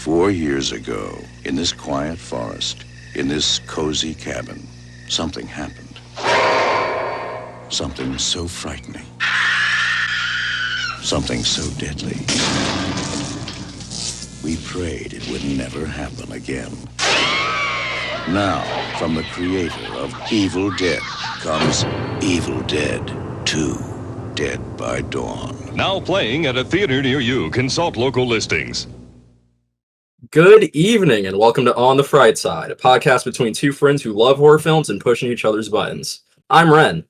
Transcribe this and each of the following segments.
4 years ago, in this quiet forest, in this cozy cabin, something happened. Something so frightening. Something so deadly. We prayed it would never happen again. Now, from the creator of Evil Dead comes Evil Dead 2, Dead by Dawn. Now playing at a theater near you. Consult local listings. Good evening and welcome to On the Fright Side, a podcast between two friends who love horror films and pushing each other's buttons. I'm Ren.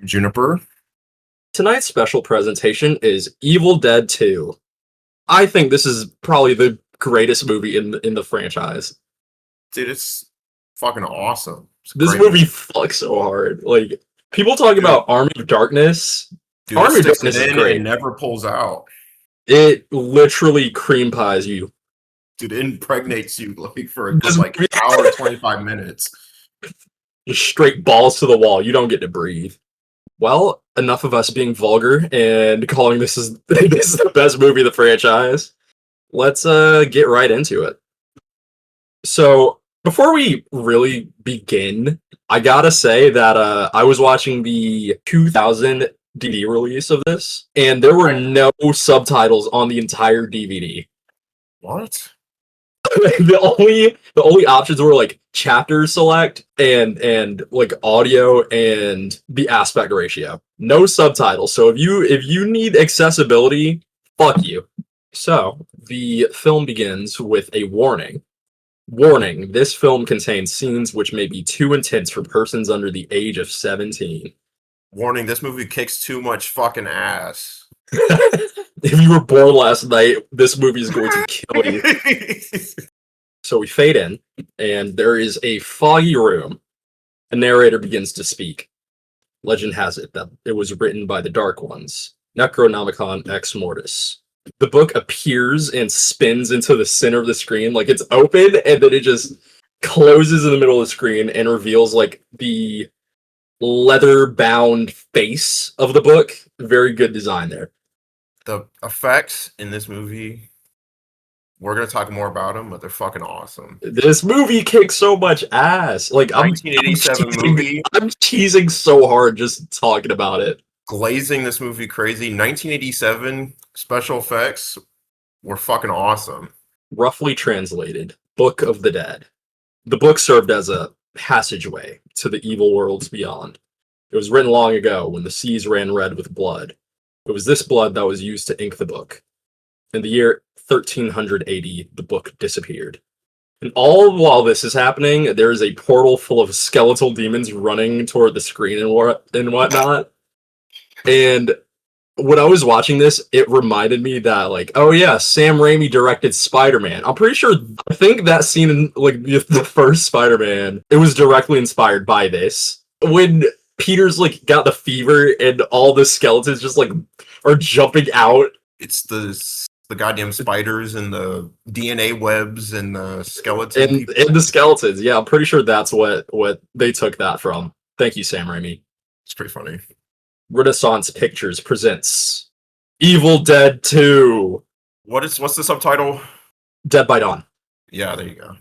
Juniper. Tonight's special presentation is Evil Dead 2. I think this is probably the greatest movie in the franchise. Dude, it's fucking awesome. This movie fucks so hard. Like, people talk about Army of Darkness. Dude, Army of Darkness is great. It never pulls out. It literally cream pies you. Dude, it impregnates you like for a good hour, 25 minutes. Just straight balls to the wall. You don't get to breathe. Well, enough of us being vulgar and calling this is the best movie of the franchise. Let's get right into it. So, before we really begin, I gotta say that I was watching the 2000 DVD release of this, and there were no subtitles on the entire DVD. What? the only options were like chapter select and like audio and the aspect ratio. No subtitles. So if you need accessibility, fuck you. So the film begins with a warning. Warning, this film contains scenes which may be too intense for persons under the age of 17. Warning, this movie kicks too much fucking ass. If you were born last night, this movie is going to kill you. So we fade in, and there is a foggy room. A narrator begins to speak. Legend has it that it was written by the Dark Ones, Necronomicon Ex Mortis. The book appears and spins into the center of the screen, like it's open, and then it just closes in the middle of the screen and reveals like the leather-bound face of the book. Very good design there. The effects in this movie, we're going to talk more about them, but they're fucking awesome. This movie kicks so much ass. Like, 1987 movie. I'm teasing so hard just talking about it. Glazing this movie crazy. 1987 special effects were fucking awesome. Roughly translated, Book of the Dead. The book served as a passageway to the evil worlds beyond. It was written long ago when the seas ran red with blood. It was this blood that was used to ink the book. In the year 1380, the book disappeared. And all while this is happening, there is a portal full of skeletal demons running toward the screen and whatnot. And when I was watching this, it reminded me that, like, oh yeah, Sam Raimi directed Spider-Man. I think that scene in, like, the first Spider-Man, it was directly inspired by this. When Peter's, like, got the fever and all the skeletons just, like, are jumping out. It's the goddamn spiders and the DNA webs and the skeletons. And the skeletons, yeah, I'm pretty sure that's what they took that from. Thank you, Sam Raimi. It's pretty funny. Renaissance Pictures presents Evil Dead 2. What's the subtitle? Dead by Dawn. Yeah, there you go.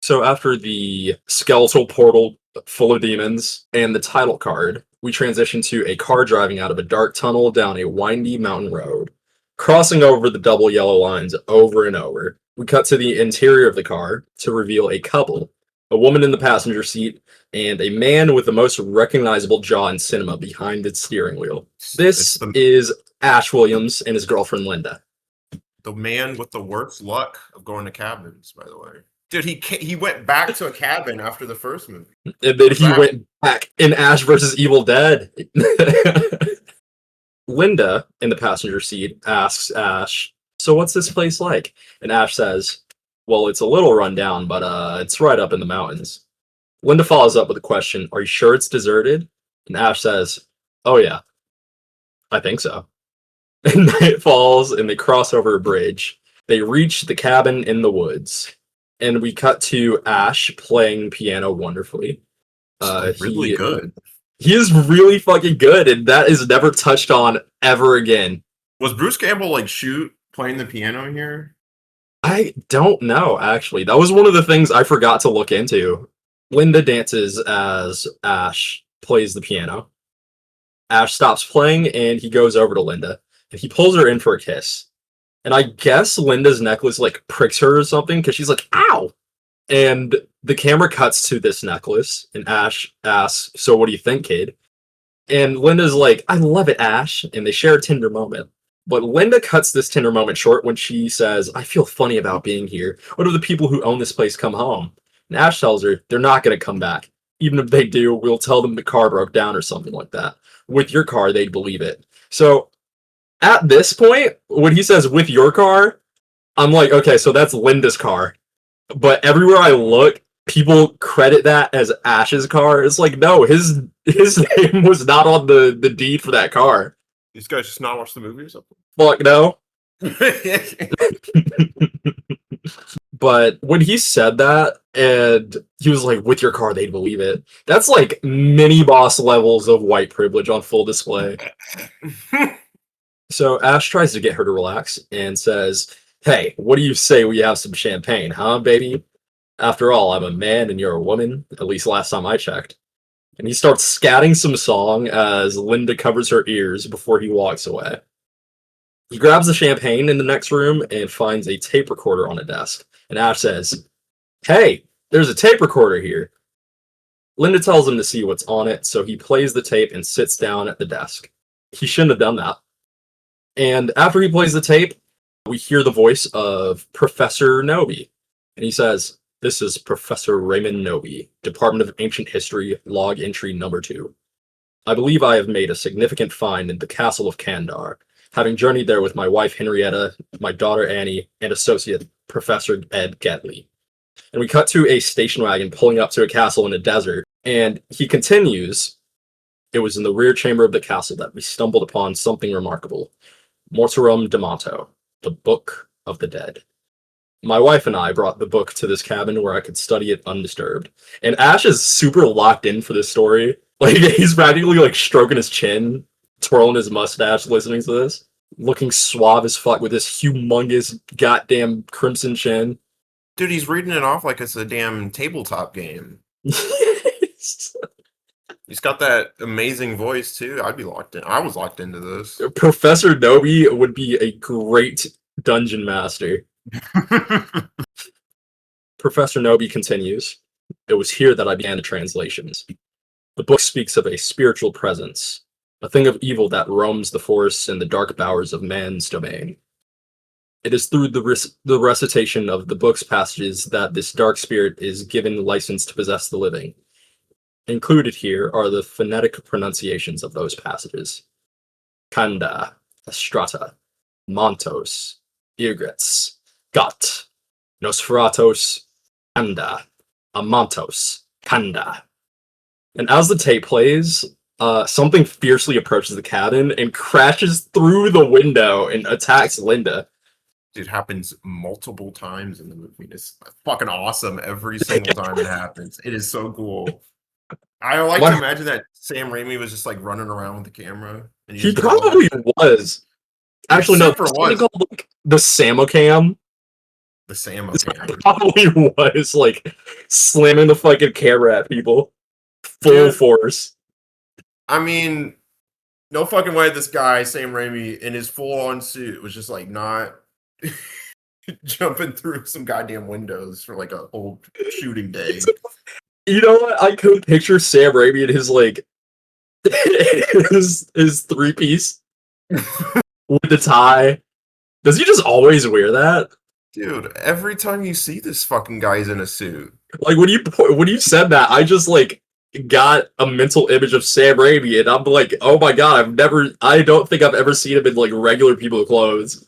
So after the skeletal portal full of demons and the title card, we transition to a car driving out of a dark tunnel down a windy mountain road, crossing over the double yellow lines over and over. We cut to the interior of the car to reveal a couple, a woman in the passenger seat and a man with the most recognizable jaw in cinema behind its steering wheel. This is Ash Williams and his girlfriend Linda. The man with the worst luck of going to cabins, by the way. Dude, he went back to a cabin after the first movie. And then he went back in Ash versus Evil Dead. Linda, in the passenger seat, asks Ash, so what's this place like? And Ash says, well, it's a little run down, but it's right up in the mountains. Linda follows up with a question, are you sure it's deserted? And Ash says, oh yeah, I think so. And night falls, and they cross over a bridge. They reach the cabin in the woods. And we cut to Ash playing piano wonderfully. Really good. He is really fucking good, and that is never touched on ever again. Was Bruce Campbell like playing the piano here? I don't know, actually. That was one of the things I forgot to look into. Linda dances as Ash plays the piano. Ash stops playing and he goes over to Linda and he pulls her in for a kiss. And I guess Linda's necklace like pricks her or something because she's like, ow! And the camera cuts to this necklace and Ash asks, so what do you think, kid? And Linda's like, I love it, Ash. And they share a tender moment. But Linda cuts this tender moment short when she says, I feel funny about being here. What if the people who own this place come home? And Ash tells her they're not going to come back. Even if they do, we'll tell them the car broke down or something like that. With your car, they'd believe it. So at this point, when he says with your car, I'm like, okay, so that's Linda's car. But everywhere I look, people credit that as Ash's car. It's like, no, his name was not on the deed for that car. These guys just not watch the movie or something? Fuck no. But when he said that, and he was like, with your car, they'd believe it. That's like mini boss levels of white privilege on full display. So Ash tries to get her to relax and says, hey, what do you say we have some champagne, huh, baby? After all, I'm a man and you're a woman, at least last time I checked. And he starts scatting some song as Linda covers her ears before he walks away. He grabs the champagne in the next room and finds a tape recorder on a desk. And Ash says, hey, there's a tape recorder here. Linda tells him to see what's on it, so he plays the tape and sits down at the desk. He shouldn't have done that. And after he plays the tape, we hear the voice of Professor Noby. And he says, this is Professor Raymond Noby, Department of Ancient History, log entry number 2. I believe I have made a significant find in the castle of Kandar, having journeyed there with my wife Henrietta, my daughter Annie, and associate Professor Ed Getley. And we cut to a station wagon pulling up to a castle in a desert, and he continues, it was in the rear chamber of the castle that we stumbled upon something remarkable. Mortarum Demonto, the Book of the Dead. My wife and I brought the book to this cabin where I could study it undisturbed. And Ash is super locked in for this story. Like, he's practically like stroking his chin, twirling his mustache, listening to this. Looking suave as fuck with this humongous goddamn crimson chin. Dude, he's reading it off like it's a damn tabletop game. He's got that amazing voice too. I'd be locked in. I was locked into this. Professor Noby would be a great dungeon master. Professor Noby continues. It was here that I began the translations. The book speaks of a spiritual presence, a thing of evil that roams the forests and the dark bowers of man's domain. It is through the recitation of the book's passages that this dark spirit is given license to possess the living. Included here are the phonetic pronunciations of those passages. Kanda, Estrata, Montos, Irgets, Got, Nosferatos, Kanda, Amontos, Kanda. And as the tape plays, something fiercely approaches the cabin and crashes through the window and attacks Linda. It happens multiple times in the movie. It's fucking awesome every single time it happens. It is so cool. I like to imagine that Sam Raimi was just like running around with the camera. And he probably was. Actually, no, was called, like, the Samocam. The Samocam probably was like slamming the fucking camera at people, full force. I mean, no fucking way. This guy Sam Raimi in his full-on suit was just like not jumping through some goddamn windows for like a whole shooting day. You know what? I could picture Sam Raimi in his like his three-piece with the tie. Does he just always wear that? Dude, every time you see this fucking guy's in a suit. Like when you said that, I just like got a mental image of Sam Raimi, and I'm like, oh my god, I don't think I've ever seen him in like regular people clothes.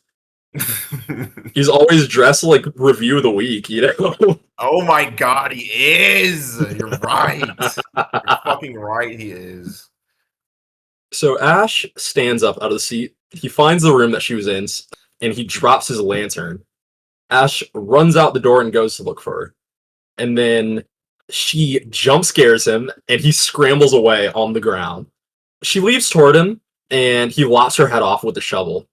He's always dressed like review of the week, you know? Oh my god, he is! You're right. You're fucking right, he is. So Ash stands up out of the seat. He finds the room that she was in, and he drops his lantern. Ash runs out the door and goes to look for her. And then she jump scares him, and he scrambles away on the ground. She leaps toward him, and he lops her head off with a shovel.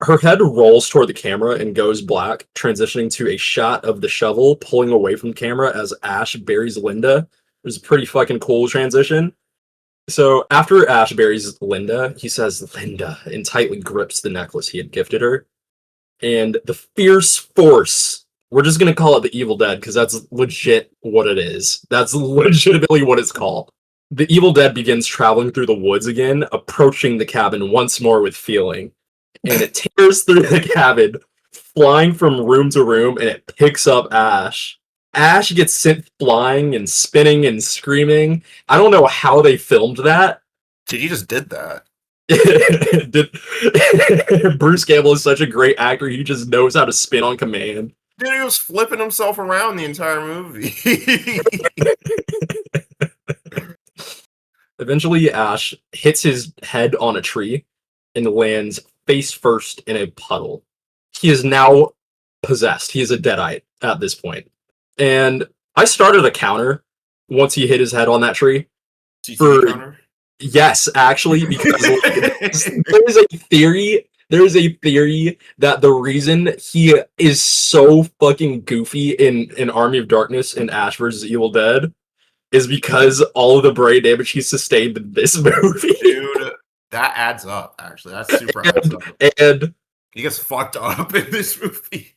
Her head rolls toward the camera and goes black, transitioning to a shot of the shovel pulling away from the camera as Ash buries Linda. It was a pretty fucking cool transition. So after Ash buries Linda, he says Linda and tightly grips the necklace he had gifted her. And the fierce force, we're just going to call it the Evil Dead because that's legit what it is. That's legitimately what it's called. The Evil Dead begins traveling through the woods again, approaching the cabin once more with feeling. And it tears through the cabin, flying from room to room, and it picks up Ash. Ash gets sent flying and spinning and screaming. I don't know how they filmed that. Dude, you just did that. Bruce Campbell is such a great actor. He just knows how to spin on command. Dude, he was flipping himself around the entire movie. Eventually, Ash hits his head on a tree and lands face first in a puddle. He is now possessed. He is a deadite at this point. And I started a counter once he hit his head on that tree. Counter? Yes, actually, because there's a theory that the reason he is so fucking goofy in Army of Darkness and Ash vs. Evil Dead is because all of the brain damage he sustained in this movie. Dude, that adds up, actually. That super adds up. And he gets fucked up in this movie.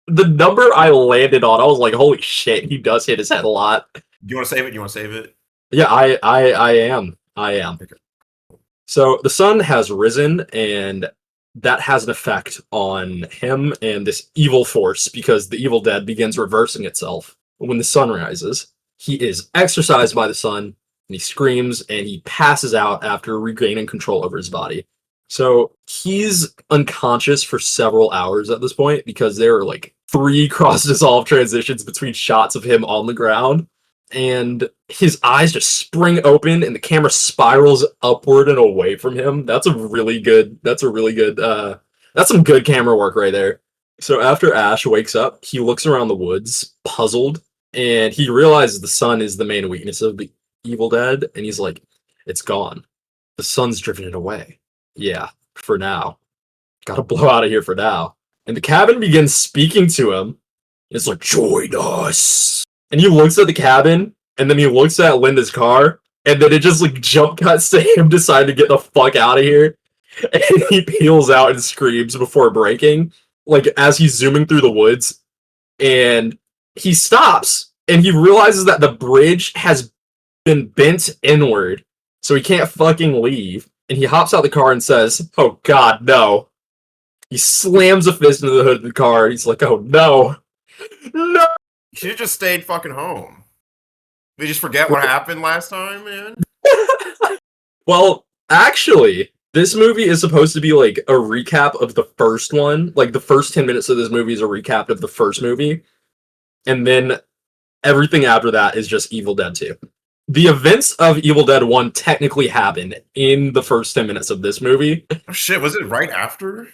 the number I landed on, I was like, holy shit, he does hit his head a lot. Do you want to save it? You want to save it? Yeah, I am. Okay. So the sun has risen, and that has an effect on him and this evil force because the Evil Dead begins reversing itself when the sun rises. He is exorcised by the sun, and he screams, and he passes out after regaining control over his body. So he's unconscious for several hours at this point because there are like 3 cross-dissolve transitions between shots of him on the ground. And his eyes just spring open and the camera spirals upward and away from him. That's some good camera work right there. So after Ash wakes up, he looks around the woods, puzzled, and he realizes the sun is the main weakness of the Evil Dead, and he's like, it's gone. The sun's driven it away. Yeah, for now. Gotta blow out of here for now. And the cabin begins speaking to him. It's like, join us. And he looks at the cabin, and then he looks at Linda's car, and then it just like jump cuts to him deciding to get the fuck out of here. And he peels out and screams before braking, like as he's zooming through the woods. And he stops, and he realizes that the bridge has been bent inward, so he can't fucking leave. And he hops out the car and says, oh god, no. He slams a fist into the hood of the car. He's like, oh no. No! You should have just stayed fucking home. We just forget what happened last time, man. Well, actually, this movie is supposed to be like a recap of the first one. Like the first 10 minutes of this movie is a recap of the first movie. And then everything after that is just Evil Dead 2. The events of Evil Dead 1 technically happened in the first 10 minutes of this movie. Oh shit, was it right after?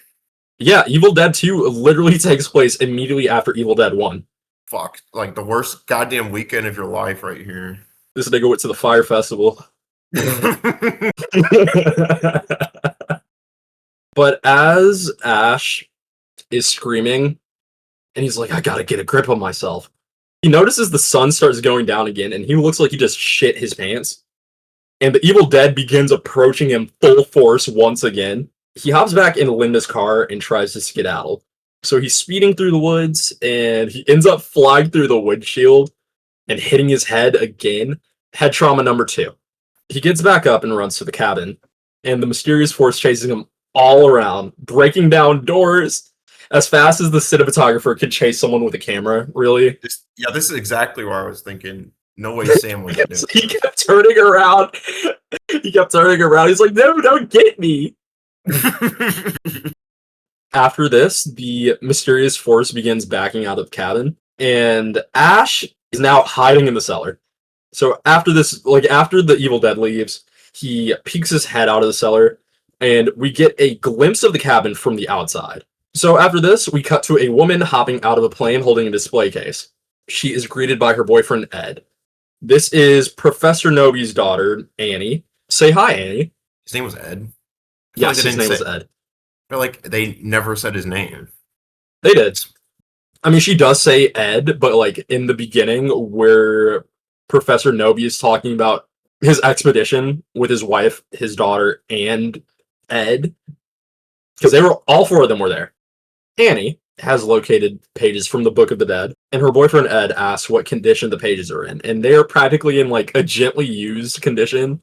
Yeah, Evil Dead 2 literally takes place immediately after Evil Dead 1. Fuck, like the worst goddamn weekend of your life right here. This nigga went to the Fire Festival. But as Ash is screaming, and he's like, I gotta get a grip on myself, he notices the sun starts going down again, and he looks like he just shit his pants. And the Evil Dead begins approaching him full force once again. He hops back into Linda's car and tries to skedaddle. So he's speeding through the woods, and he ends up flying through the windshield and hitting his head again. Head trauma number 2. He gets back up and runs to the cabin, and the mysterious force chasing him all around, breaking down doors as fast as the cinematographer could chase someone with a camera, really. This is exactly what I was thinking. No way Sam was doing. He kept turning around. He's like, no, don't get me. After this, the mysterious force begins backing out of the cabin, and Ash is now hiding in the cellar. So after this, like after the Evil Dead leaves, he peeks his head out of the cellar, and we get a glimpse of the cabin from the outside. So after this, we cut to a woman hopping out of a plane holding a display case. She is greeted by her boyfriend, Ed. This is Professor Noby's daughter, Annie. Say hi, Annie. His name was Ed? Yes, his name was Ed. feel like they never said his name. They did. I mean, she does say Ed, but like in the beginning where Professor Noby is talking about his expedition with his wife, his daughter, and Ed, because they were all four of them were there. Annie has located pages from the Book of the Dead, and her boyfriend Ed asks what condition the pages are in, and they are practically in like a gently used condition,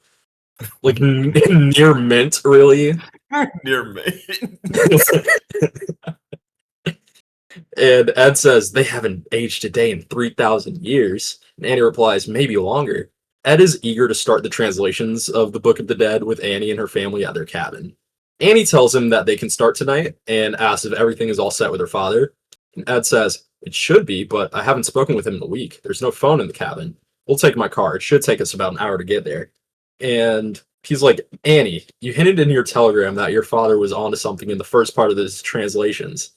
like near mint, really. Near me. And Ed says they haven't aged a day in 3,000 years, and Annie replies maybe longer. Ed is eager to start the translations of the Book of the Dead with Annie and her family at their cabin. Annie tells him that they can start tonight and asks if everything is all set with her father. And Ed says, it should be, but I haven't spoken with him in a week. There's no phone in the cabin. We'll take my car. It should take us about an hour to get there. And he's like, Annie, you hinted in your telegram that your father was onto something in the first part of his translations.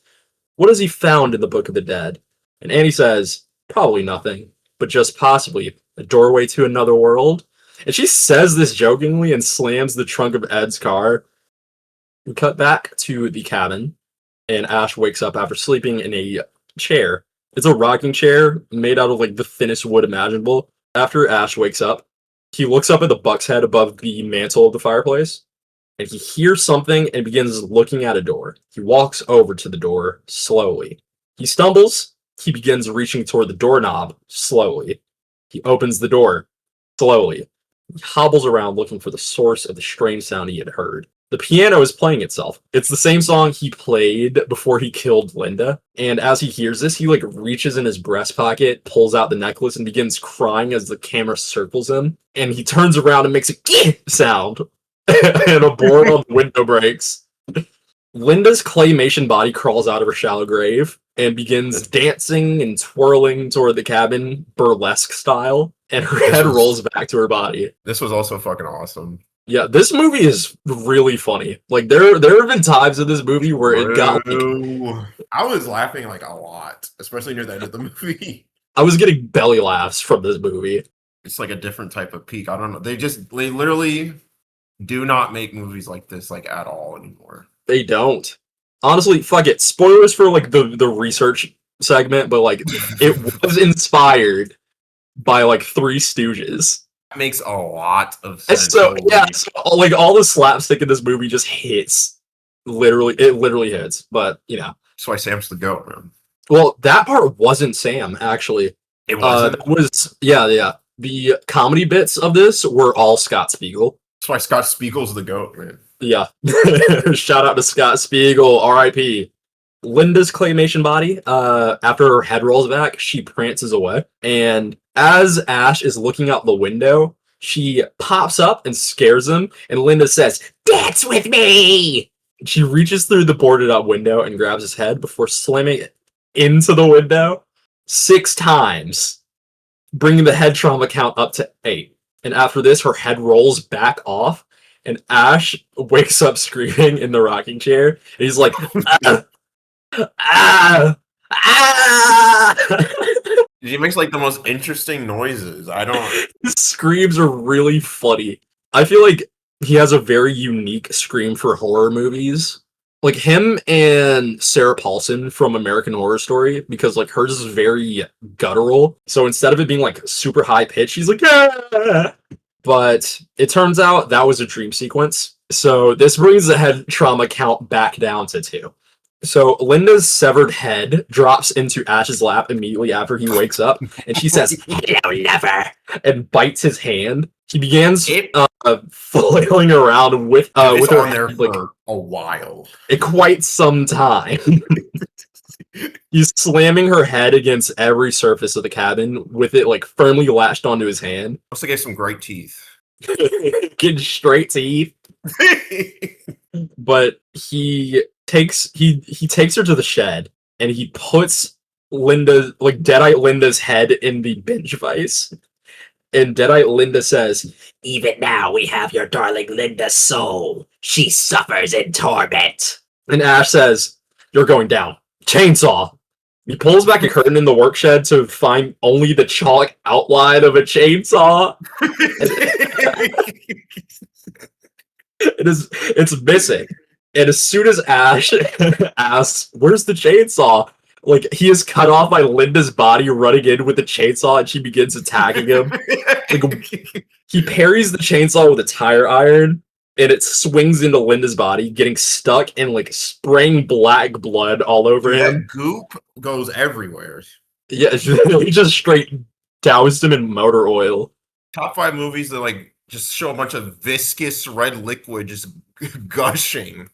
What has he found in the Book of the Dead? And Annie says, probably nothing, but just possibly a doorway to another world. And she says this jokingly and slams the trunk of Ed's car. We cut back to the cabin, and Ash wakes up after sleeping in a chair. It's a rocking chair made out of like the thinnest wood imaginable. After Ash wakes up, he looks up at the buck's head above the mantle of the fireplace, and he hears something and begins looking at a door. He walks over to the door slowly. He stumbles. He begins reaching toward the doorknob slowly. He opens the door slowly. He hobbles around looking for the source of the strange sound he had heard. The piano is playing itself. It's the same song he played before he killed Linda. And as he hears this, he like reaches in his breast pocket, pulls out the necklace, and begins crying as the camera circles him. And he turns around and makes a "Gih" sound. And a board on the window breaks. Linda's claymation body crawls out of her shallow grave and begins dancing and twirling toward the cabin, burlesque style. And her head rolls back to her body. This was also fucking awesome. Yeah, this movie is really funny. Like there have been times in this movie where it got like, I was laughing like a lot, especially near the end of the movie. I was getting belly laughs from this movie. It's like a different type of peak. I don't know. They literally do not make movies like this like at all anymore. They don't. Honestly, fuck it. Spoilers for like the research segment, but like it was inspired by like Three Stooges. That makes a lot of sense. So yeah, so, like all the slapstick in this movie just hits. It literally hits. But you know, that's why Sam's the GOAT, man. Well, that part wasn't Sam actually. It wasn't. It was yeah. The comedy bits of this were all Scott Spiegel. That's why Scott Spiegel's the GOAT, man. Yeah. Shout out to Scott Spiegel, R.I.P. Linda's claymation body, after her head rolls back, she prances away. And as Ash is looking out the window, she pops up and scares him. And Linda says, "Dance with me!" She reaches through the boarded up window and grabs his head before slamming it into the window 6 times, bringing the head trauma count up to 8. And after this, her head rolls back off, and Ash wakes up screaming in the rocking chair. And he's like, ah, ah, ah. He makes like the most interesting noises. His screams are really funny. I feel like he has a very unique scream for horror movies. Like him and Sarah Paulson from American Horror Story, because like hers is very guttural. So instead of it being like super high pitched, she's like, ah! But it turns out that was a dream sequence. So this brings the head trauma count back down to 2. So Linda's severed head drops into Ash's lap immediately after he wakes up, and she says, "Hello, lover," and bites his hand. He begins flailing around with her on there hand, for like, a while. Quite some time. He's slamming her head against every surface of the cabin with it like firmly latched onto his hand. Also gave some great teeth. Getting straight teeth. But he takes her to the shed and he puts Deadite Linda's head in the bench vise. And Deadite Linda says, "Even now we have your darling Linda's soul. She suffers in torment." And Ash says, "You're going down. Chainsaw." He pulls back a curtain in the work shed to find only the chalk outline of a chainsaw. It's missing. And as soon as Ash asks, "Where's the chainsaw?" Like, he is cut off by Linda's body running in with the chainsaw, and she begins attacking him. Like, he parries the chainsaw with a tire iron, and it swings into Linda's body, getting stuck and like spraying black blood all over him. That goop goes everywhere. Yeah, he just straight doused him in motor oil. Top 5 movies that like just show a bunch of viscous red liquid just gushing.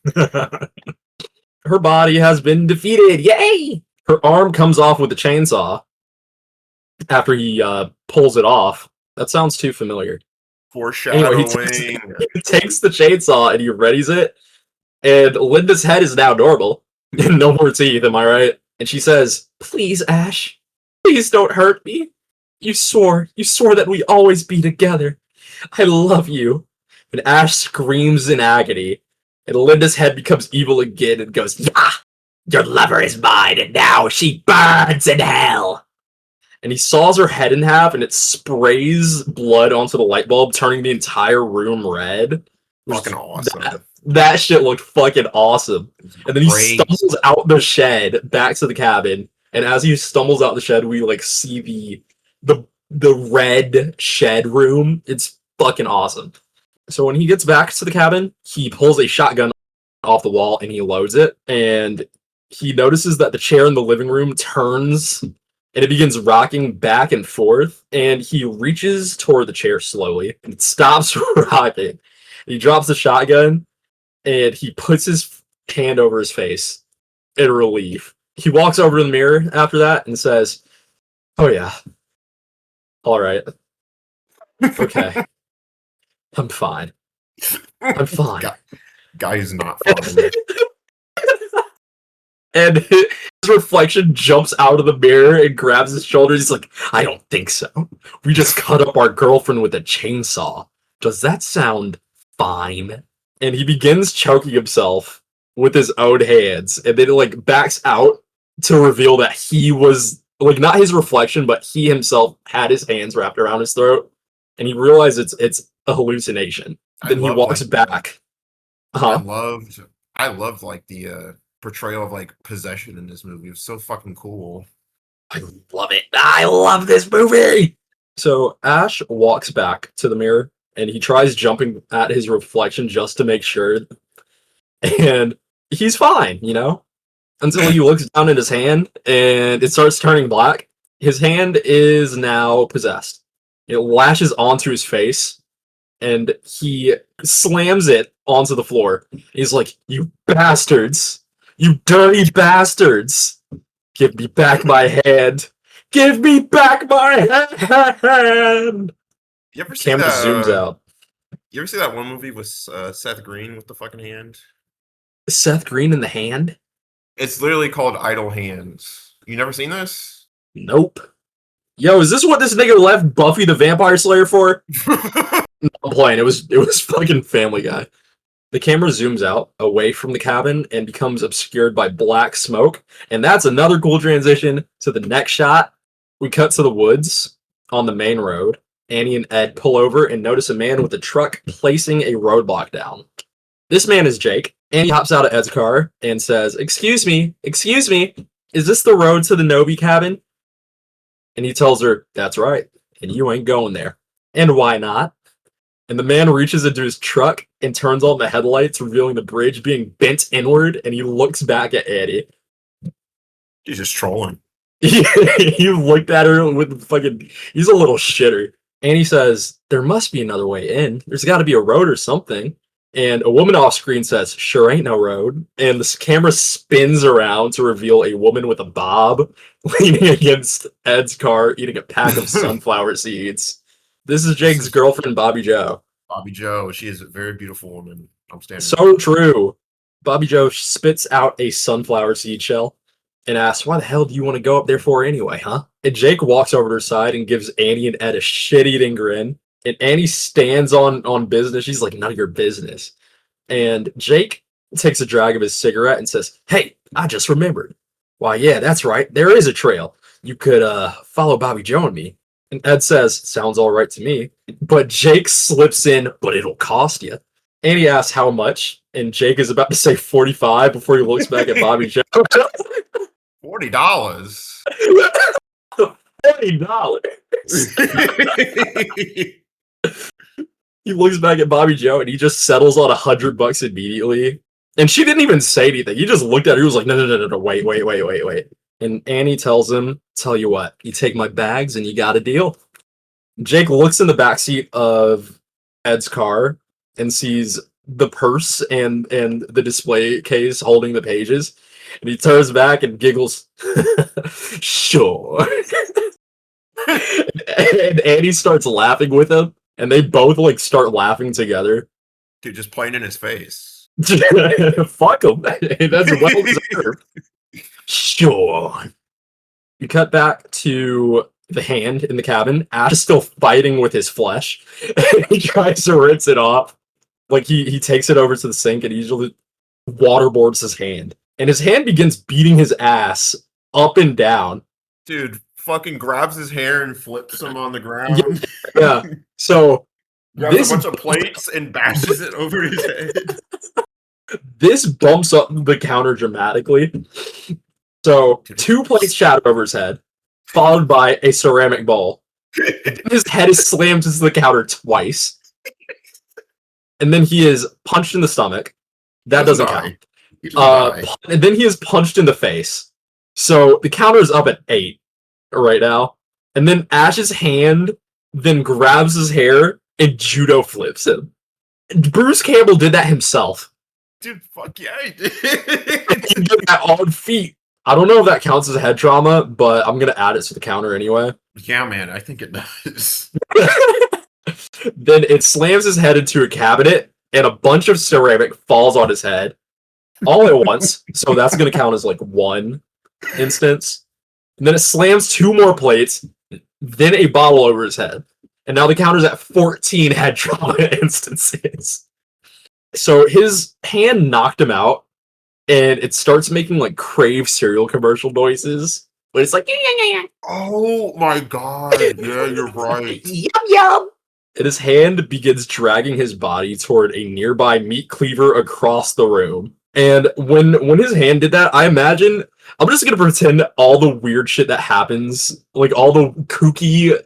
Her body has been defeated. Yay! Her arm comes off with the chainsaw after he pulls it off. That sounds too familiar. Foreshadowing. Anyway, he takes the chainsaw and he readies it, and Linda's head is now normal. No more teeth, am I right? And she says, "Please, Ash, please don't hurt me. You swore that we always be together. I love you." And Ash screams in agony, and Linda's head becomes evil again and goes, "Yeah, your lover is mine, and now she burns in hell." And he saws her head in half, and it sprays blood onto the light bulb, turning the entire room red. Fucking awesome. That shit looked fucking awesome. And then he stumbles out the shed back to the cabin, and as he stumbles out the shed, we like see the red shed room. It's fucking awesome. So when he gets back to the cabin, he pulls a shotgun off the wall and he loads it, and he notices that the chair in the living room turns and it begins rocking back and forth, and he reaches toward the chair slowly and it stops rocking. And he drops the shotgun and he puts his hand over his face in relief. He walks over to the mirror after that and says, "Oh yeah, all right, okay, I'm fine. I'm fine." Guy is not fine. And his reflection jumps out of the mirror and grabs his shoulders. He's like, "I don't think so. We just cut up our girlfriend with a chainsaw. Does that sound fine?" And he begins choking himself with his own hands, and then like backs out to reveal that he was like not his reflection, but he himself had his hands wrapped around his throat, and he realizes it's a hallucination. Then he walks back. I loved like the portrayal of like possession in this movie. It was so fucking cool. I love it. I love this movie. So Ash walks back to the mirror and he tries jumping at his reflection just to make sure. And he's fine, you know, until he looks down at his hand and it starts turning black. His hand is now possessed. It lashes onto his face and he slams it onto the floor. He's like, "You bastards! You dirty bastards! Give me back my hand! Give me back my hand!" You ever see Campbell zooms out. You ever see that one movie with Seth Green with the fucking hand? Seth Green in the hand? It's literally called Idle Hands. You never seen this? Nope. Yo, is this what this nigga left Buffy the Vampire Slayer for? No, I'm playing. It was fucking Family Guy. The camera zooms out away from the cabin and becomes obscured by black smoke. And that's another cool transition to the next shot. We cut to the woods on the main road. Annie and Ed pull over and notice a man with a truck placing a roadblock down. This man is Jake. Annie hops out of Ed's car and says, excuse me, is this the road to the Nobi cabin?" And he tells her, "That's right, and you ain't going there." And why not? And the man reaches into his truck and turns on the headlights, revealing the bridge being bent inward, and he looks back at Annie. He's just trolling. He looked at her with fucking... He's a little shitter. Annie says, "There must be another way in. There's got to be a road or something." And a woman off screen says, "Sure ain't no road." And the camera spins around to reveal a woman with a bob leaning against Ed's car, eating a pack of sunflower seeds. This is Jake's girlfriend, Bobby Joe. Bobby Joe. She is a very beautiful woman. I'm standing. So true. Bobby Joe spits out a sunflower seed shell and asks, "Why the hell do you want to go up there for anyway, huh?" And Jake walks over to her side and gives Annie and Ed a shit-eating grin. And Annie stands on business. She's like, "None of your business." And Jake takes a drag of his cigarette and says, "Hey, I just remembered. Why, yeah, that's right. There is a trail. You could follow Bobby Joe and me." And Ed says, "Sounds all right to me." But Jake slips in, "But it'll cost you." Annie asks how much, and Jake is about to say 45 before he looks back at Bobby Joe. $40. $40. He looks back at Bobby Joe and he just settles on $100 immediately. And she didn't even say anything. He just looked at her. He was like, no, wait. And Annie tells him, tell you what, you take my bags and you got a deal. Jake looks in the backseat of Ed's car and sees the purse and the display case holding the pages. And he turns back and giggles, sure. And Annie starts laughing with him. And they both like start laughing together. Dude, just playing in his face. Fuck him. That's well deserved. Sure. You cut back to the hand in the cabin. Ash is still fighting with his flesh. He tries to rinse it off. Like he takes it over to the sink and he usually waterboards his hand. And his hand begins beating his ass up and down. Dude, fucking grabs his hair and flips him on the ground. Yeah. So grabs a bunch of plates and bashes it over his head. This bumps up the counter dramatically. So 2 plates shatter over his head, followed by a ceramic bowl. His head is slammed into the counter twice. And then he is punched in the stomach. That doesn't count. And then he is punched in the face. So the counter is up at 8 right now. And then Ash's hand then grabs his hair and judo flips him. Bruce Campbell did that himself. Dude, fuck yeah, he did. He did that on feet. I don't know if that counts as a head trauma, but I'm going to add it to the counter anyway. Yeah, man, I think it does. Then it slams his head into a cabinet, and a bunch of ceramic falls on his head all at once. So that's going to count as like 1 instance. And then it slams 2 more plates, then a bottle over his head. And now the counter's at 14 head trauma instances. So his hand knocked him out, and it starts making like Crave cereal commercial noises. But it's like, oh my god, yeah, you're right. Yum. And his hand begins dragging his body toward a nearby meat cleaver across the room. And when his hand did that, I imagine, I'm just gonna pretend all the weird shit that happens, like all the kooky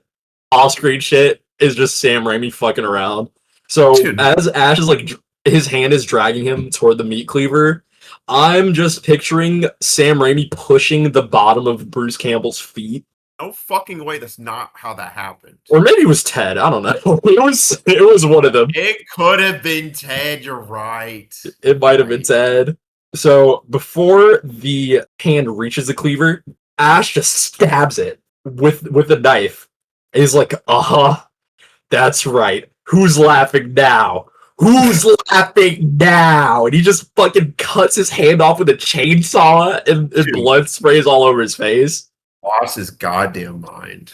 off-screen shit, is just Sam Raimi fucking around. So dude, as Ash is like, his hand is dragging him toward the meat cleaver, I'm just picturing Sam Raimi pushing the bottom of Bruce Campbell's feet. No fucking way, that's not how that happened. Or maybe it was Ted, I don't know. It was one of them. It could have been Ted, you're right. It might have been Ted. So before the hand reaches the cleaver, Ash just stabs it with the knife. He's like, that's right. Who's laughing now? Who's laughing now? And he just fucking cuts his hand off with a chainsaw, and blood sprays all over his face. Lost his goddamn mind.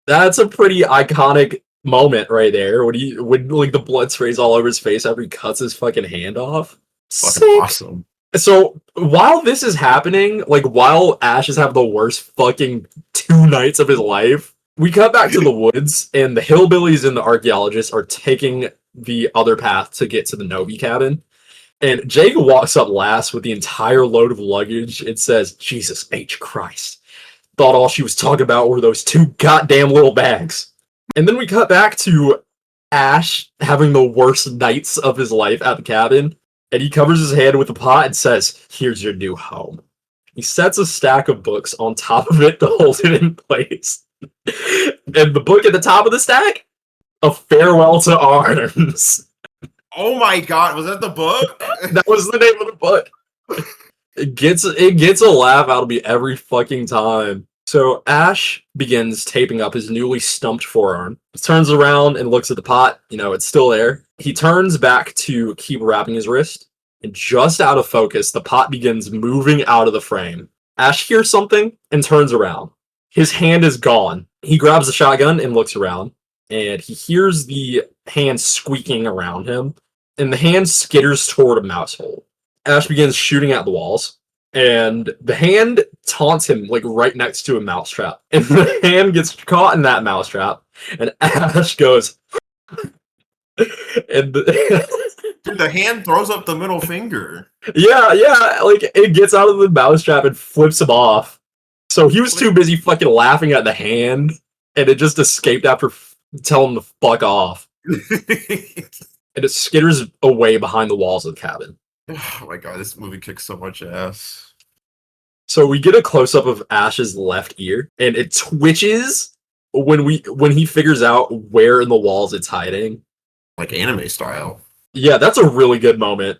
That's a pretty iconic moment right there when like the blood sprays all over his face after he cuts his fucking hand off. Fucking awesome. So while this is happening, like while Ash is having the worst fucking 2 nights of his life, we cut back to the woods, and the hillbillies and the archaeologists are taking the other path to get to the Novi cabin. And Jake walks up last with the entire load of luggage. It says, Jesus H. Christ. Thought all she was talking about were those 2 goddamn little bags. And then we cut back to Ash having the worst nights of his life at the cabin. And he covers his head with a pot and says, here's your new home. He sets a stack of books on top of it to hold it in place. And the book at the top of the stack? A Farewell to Arms. Oh my god, was that the book? That was the name of the book. It gets a laugh out of me every fucking time. So Ash begins taping up his newly stumped forearm. He turns around and looks at the pot. You know, it's still there. He turns back to keep wrapping his wrist. And just out of focus, the pot begins moving out of the frame. Ash hears something and turns around. His hand is gone. He grabs the shotgun and looks around. And he hears the hand squeaking around him. And the hand skitters toward a mouse hole. Ash begins shooting at the walls. And the hand taunts him, like, right next to a mousetrap. And the hand gets caught in that mousetrap. And Ash goes... And Dude, the hand throws up the middle finger. yeah, like it gets out of the mousetrap and flips him off. So he was too busy fucking laughing at the hand, and it just escaped after telling him to fuck off. And it skitters away behind the walls of the cabin. Oh my god, this movie kicks so much ass. So we get a close up of Ash's left ear, and it twitches when he figures out where in the walls it's hiding. Like anime style. Yeah, that's a really good moment.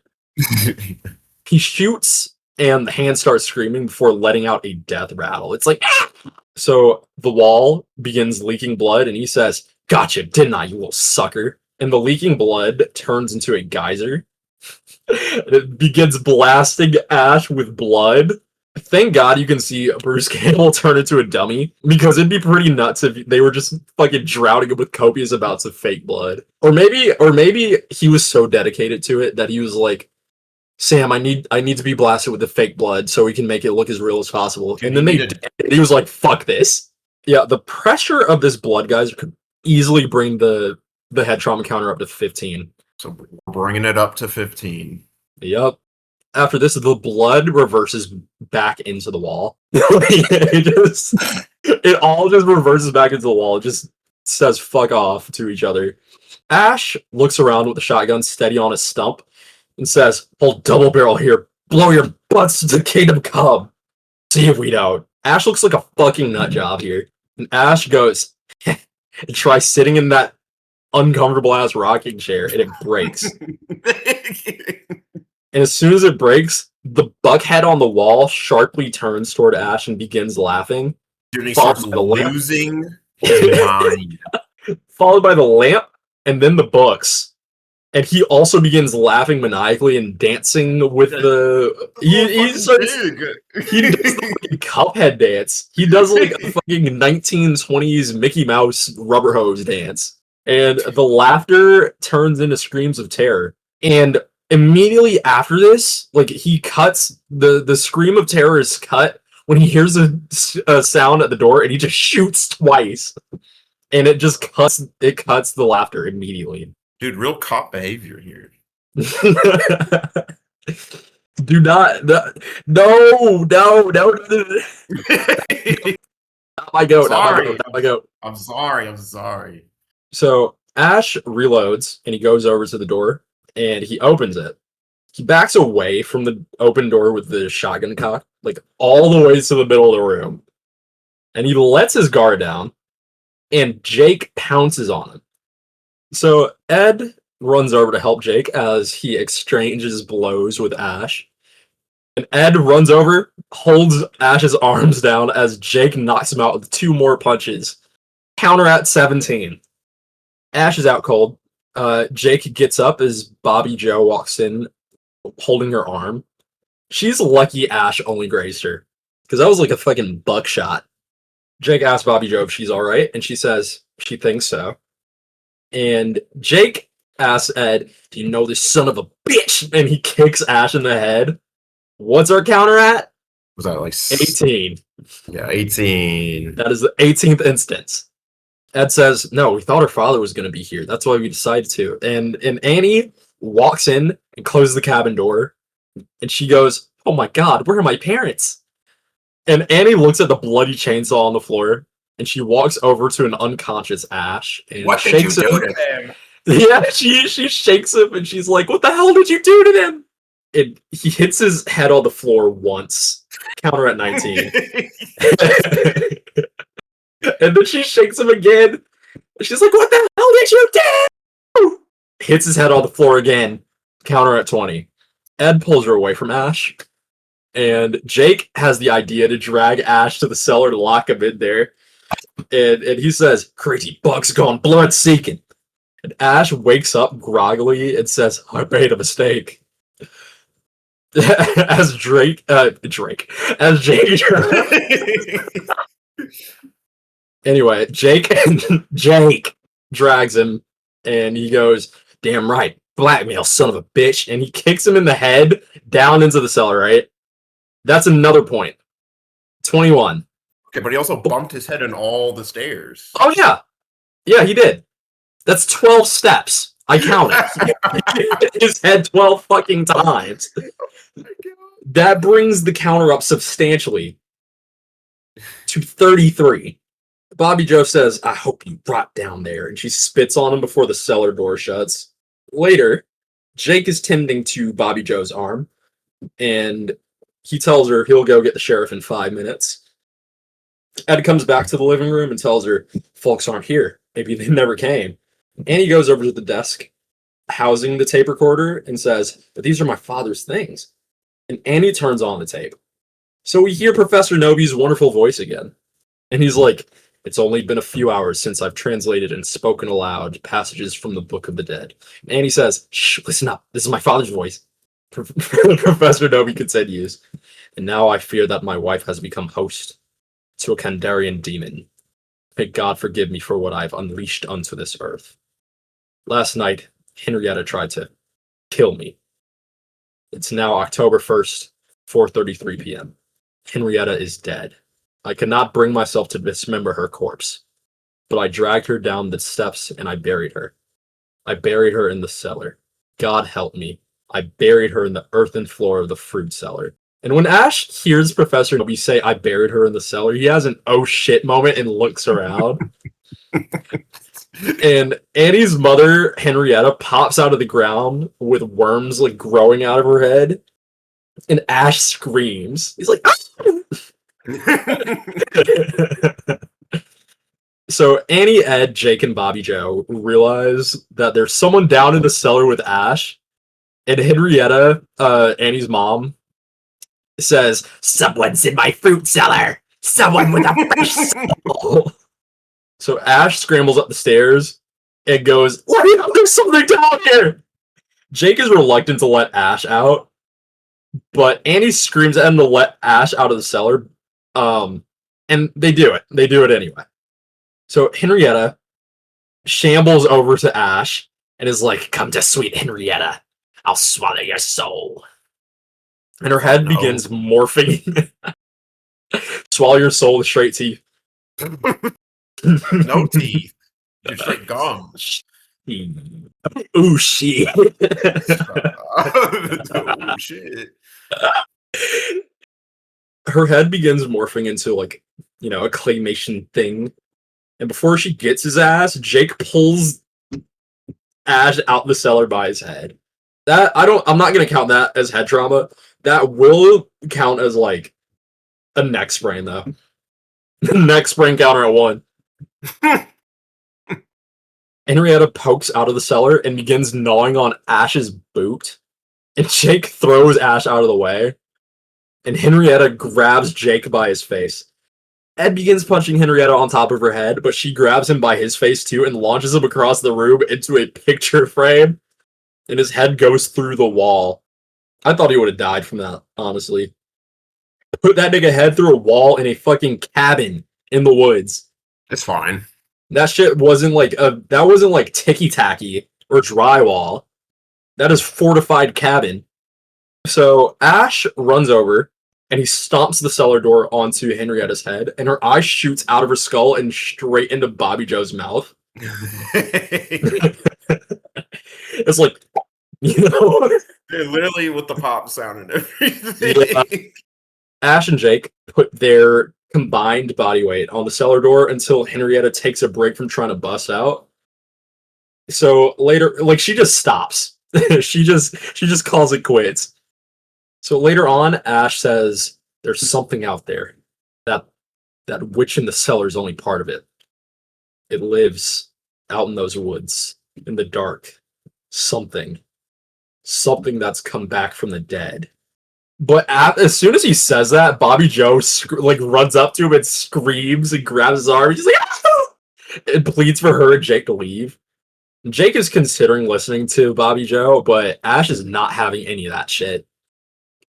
He shoots, and the hand starts screaming before letting out a death rattle. It's like, ah! So the wall begins leaking blood, and he says, "Gotcha, didn't I, you little sucker?" And the leaking blood turns into a geyser. It begins blasting Ash with blood. Thank God you can see Bruce Campbell turn into a dummy, because it'd be pretty nuts if they were just fucking drowning him with copious amounts of fake blood. Or maybe he was so dedicated to it that he was like, "Sam, I need to be blasted with the fake blood so we can make it look as real as possible." And then he was like, "Fuck this." Yeah, the pressure of this blood geyser could easily bring the head trauma counter up to 15. So we're bringing it up to 15. Yep. After this, the blood reverses back into the wall. It all just reverses back into the wall. It just says fuck off to each other. Ash looks around with the shotgun steady on his stump and says, "Hold double barrel here. Blow your butts to Kingdom Come. See if we don't." Ash looks like a fucking nut job here. And Ash goes, and tries sitting in that uncomfortable ass rocking chair, and it breaks. And as soon as it breaks, the buckhead on the wall sharply turns toward Ash and begins laughing. Dude, he starts losing his mind. Followed by the lamp, and then the books. And he also begins laughing maniacally and dancing with the... He does the fucking Cuphead dance. He does like a fucking 1920s Mickey Mouse rubber hose dance. And the laughter turns into screams of terror. And immediately after this, like, he cuts, the scream of terror is cut when he hears a sound at the door, and he just shoots twice. And it just cuts the laughter immediately. Dude, real cop behavior here. Do not, not my goat, not my goat. I'm sorry. So Ash reloads, and he goes over to the door, and he opens it. He backs away from the open door with the shotgun cock, like all the way to the middle of the room. And he lets his guard down, and Jake pounces on him. So Ed runs over to help Jake as he exchanges blows with Ash. And Ed runs over, holds Ash's arms down as Jake knocks him out with 2 more punches. Counter at 17. Ash is out cold. Jake gets up as Bobby Joe walks in, holding her arm. She's lucky Ash only grazed her, because that was like a fucking buckshot. Jake asks Bobby Joe if she's alright, and she says she thinks so. And Jake asks Ed, "Do you know this son of a bitch?" And he kicks Ash in the head. What's our counter at? Was that like 18? Yeah, 18. That is the 18th instance. Ed says, "No, we thought her father was going to be here. That's why we decided to." And Annie walks in and closes the cabin door. And she goes, "Oh my God, where are my parents?" And Annie looks at the bloody chainsaw on the floor. And she walks over to an unconscious Ash and What shakes did you him. do to him? Yeah, she shakes him, and she's like, "What the hell did you do to him?" And he hits his head on the floor once. Counter at 19. And then she shakes him again. She's like, "What the hell did you do?" Hits his head on the floor again. Counter at 20. Ed pulls her away from Ash. And Jake has the idea to drag Ash to the cellar to lock him in there. And he says, "Crazy bug's gone blood seeking." And Ash wakes up groggily and says, "I made a mistake." As Jake Anyway, Jake drags him, and he goes, "Damn right, blackmail, son of a bitch." And he kicks him in the head down into the cellar, right? That's another point. 21. Okay, but he also bumped his head in all the stairs. Oh, yeah. Yeah, he did. That's 12 steps. I counted. His head 12 fucking times. That brings the counter up substantially to 33. Bobby Joe says, I hope you rot down there, and she spits on him before the cellar door shuts. Later, Jake is tending to Bobby Joe's arm, and he tells her he'll go get the sheriff in 5 minutes. Ed comes back to the living room and tells her, folks aren't here. Maybe they never came. Annie goes over to the desk, housing the tape recorder, and says, but these are my father's things. And Annie turns on the tape. So we hear Professor Nobi's wonderful voice again. And he's like, it's only been a few hours since I've translated and spoken aloud passages from the Book of the Dead. And Annie says, shh, listen up. This is my father's voice. Professor Nobi continues. And now I fear that my wife has become host to a Kandarian demon. May God forgive me for what I've unleashed unto this earth. Last night, Henrietta tried to kill me. It's now October 1st, 4:33 p.m. Henrietta is dead. I could not bring myself to dismember her corpse, but I dragged her down the steps and I buried her. I buried her in the cellar. God help me. I buried her in the earthen floor of the fruit cellar. And when Ash hears Professor Nobi say, I buried her in the cellar, he has an oh shit moment and looks around. And Annie's mother, Henrietta, pops out of the ground with worms like growing out of her head. And Ash screams. He's like, ah! So Annie, Ed, Jake, and Bobby Joe realize that there's someone down in the cellar with Ash. And Henrietta, Annie's mom, says, someone's in my fruit cellar. Someone with a fresh soul. So Ash scrambles up the stairs and goes, let me know, there's something down here. Jake is reluctant to let Ash out, but Annie screams at him to let Ash out of the cellar. And they do it. They do it anyway. So Henrietta shambles over to Ash and is like, come to sweet Henrietta. I'll swallow your soul. And her head begins morphing. Swallow your soul with straight teeth. No teeth. Just straight gum. Ooh, shit. Oh, shit. Her head begins morphing into, like, you know, a claymation thing. And before she gets his ass, Jake pulls Ash out the cellar by his head. I'm not gonna count that as head trauma. That will count as, like, a neck sprain, though. Neck sprain counter at 1. Henrietta pokes out of the cellar and begins gnawing on Ash's boot. And Jake throws Ash out of the way. And Henrietta grabs Jake by his face. Ed begins punching Henrietta on top of her head, but she grabs him by his face too and launches him across the room into a picture frame. And his head goes through the wall. I thought he would have died from that, honestly. Put that nigga head through a wall in a fucking cabin in the woods. It's fine. That shit wasn't like ticky-tacky or drywall. That is fortified cabin. So Ash runs over and he stomps the cellar door onto Henrietta's head, and her eye shoots out of her skull and straight into Bobby Joe's mouth. It's like, you know, they're literally with the pop sound and everything. Yeah. Ash and Jake put their combined body weight on the cellar door until Henrietta takes a break from trying to bust out. So later, like, she just stops. she just calls it quits. So later on, Ash says, there's something out there. That witch in the cellar is only part of it. It lives out in those woods, in the dark. Something that's come back from the dead. But as soon as he says that, Bobby Joe runs up to him and screams and grabs his arm. He's like, ah! And pleads for her and Jake to leave. Jake is considering listening to Bobby Joe, but Ash is not having any of that shit.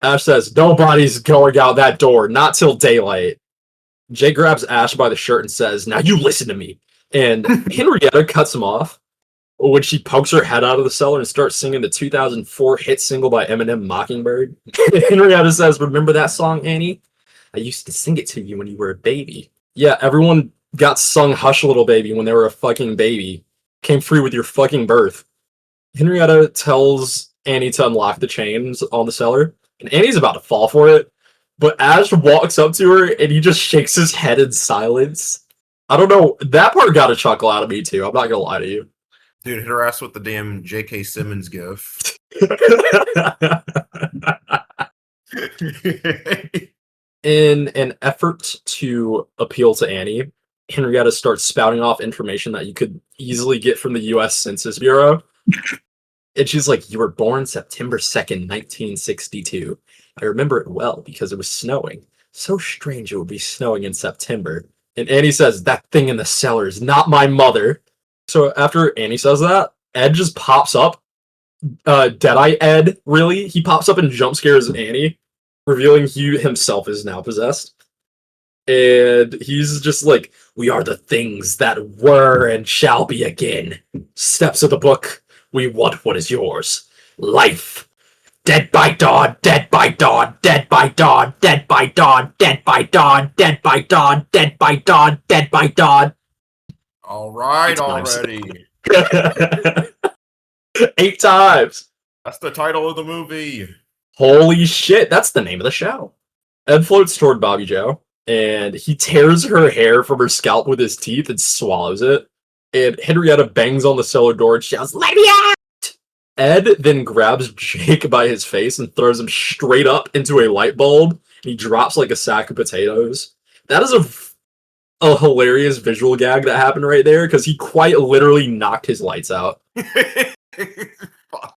Ash says, nobody's going out that door, not till daylight. Jake grabs Ash by the shirt and says, now you listen to me. And Henrietta cuts him off when she pokes her head out of the cellar and starts singing the 2004 hit single by Eminem, Mockingbird. Henrietta says, remember that song, Annie? I used to sing it to you when you were a baby. Yeah, everyone got sung Hush Little Baby when they were a fucking baby. Came free with your fucking birth. Henrietta tells Annie to unlock the chains on the cellar, and Annie's about to fall for it, but Ash walks up to her and he just shakes his head in silence. I don't know, that part got a chuckle out of me too, I'm not gonna lie to you. Dude, hit her ass with the damn J.K. Simmons gif. In an effort to appeal to Annie, Henrietta starts spouting off information that you could easily get from the US Census Bureau. And she's like, you were born September 2nd, 1962. I remember it well because it was snowing. So strange it would be snowing in September. And Annie says, that thing in the cellar is not my mother. So after Annie says that, Ed just pops up. Deadeye Ed, really? He pops up and jump scares Annie, revealing he himself is now possessed. And he's just like, we are the things that were and shall be again. Steps of the book. We want what is yours. Life. Dead by dawn, dead by dawn, dead by dawn, dead by dawn, dead by dawn, dead by dawn, dead by dawn, dead by dawn. All right, already. 8 times. That's the title of the movie. Holy shit, that's the name of the show. Ed floats toward Bobby Joe, and he tears her hair from her scalp with his teeth and swallows it. And Henrietta bangs on the cellar door and shouts, let me out! Ed then grabs Jake by his face and throws him straight up into a light bulb. And he drops like a sack of potatoes. That is a hilarious visual gag that happened right there, because he quite literally knocked his lights out.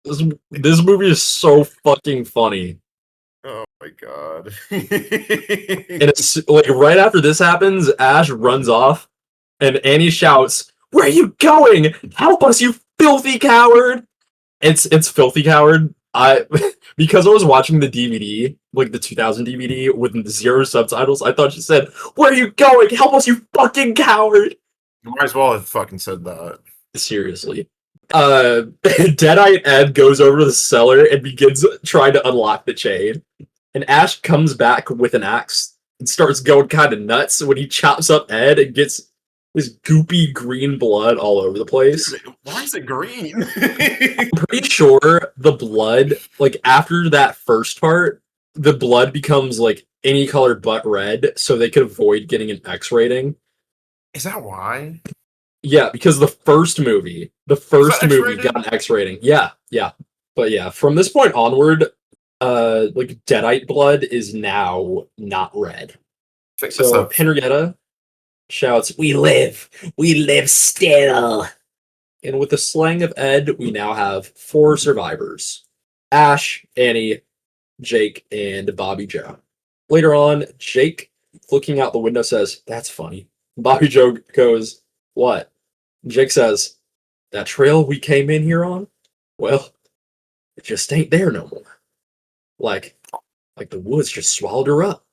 This movie is so fucking funny. Oh my god. And it's like right after this happens, Ash runs off and Annie shouts, where are you going? Help us, you filthy coward! It's filthy coward. Because I was watching the DVD, like the 2000 DVD with 0 subtitles, I thought she said, where are you going? Help us, you fucking coward! You might as well have fucking said that. Seriously. Deadeye Ed goes over to the cellar and begins trying to unlock the chain. And Ash comes back with an axe and starts going kind of nuts when he chops up Ed and gets this goopy green blood all over the place. Why is it green? I'm pretty sure the blood, like after that first part, the blood becomes like any color but red, so they could avoid getting an X rating. Is that why? Yeah, because the first movie got an X rating. Yeah. But yeah, from this point onward, like Deadite blood is now not red. So Henrietta shouts, we live still. And with the slang of Ed, we now have 4 survivors. Ash, Annie, Jake, and Bobby Joe. Later on, Jake, looking out the window, says, that's funny. Bobby Joe goes, what? Jake says, that trail we came in here on? Well, it just ain't there no more. Like the woods just swallowed her up.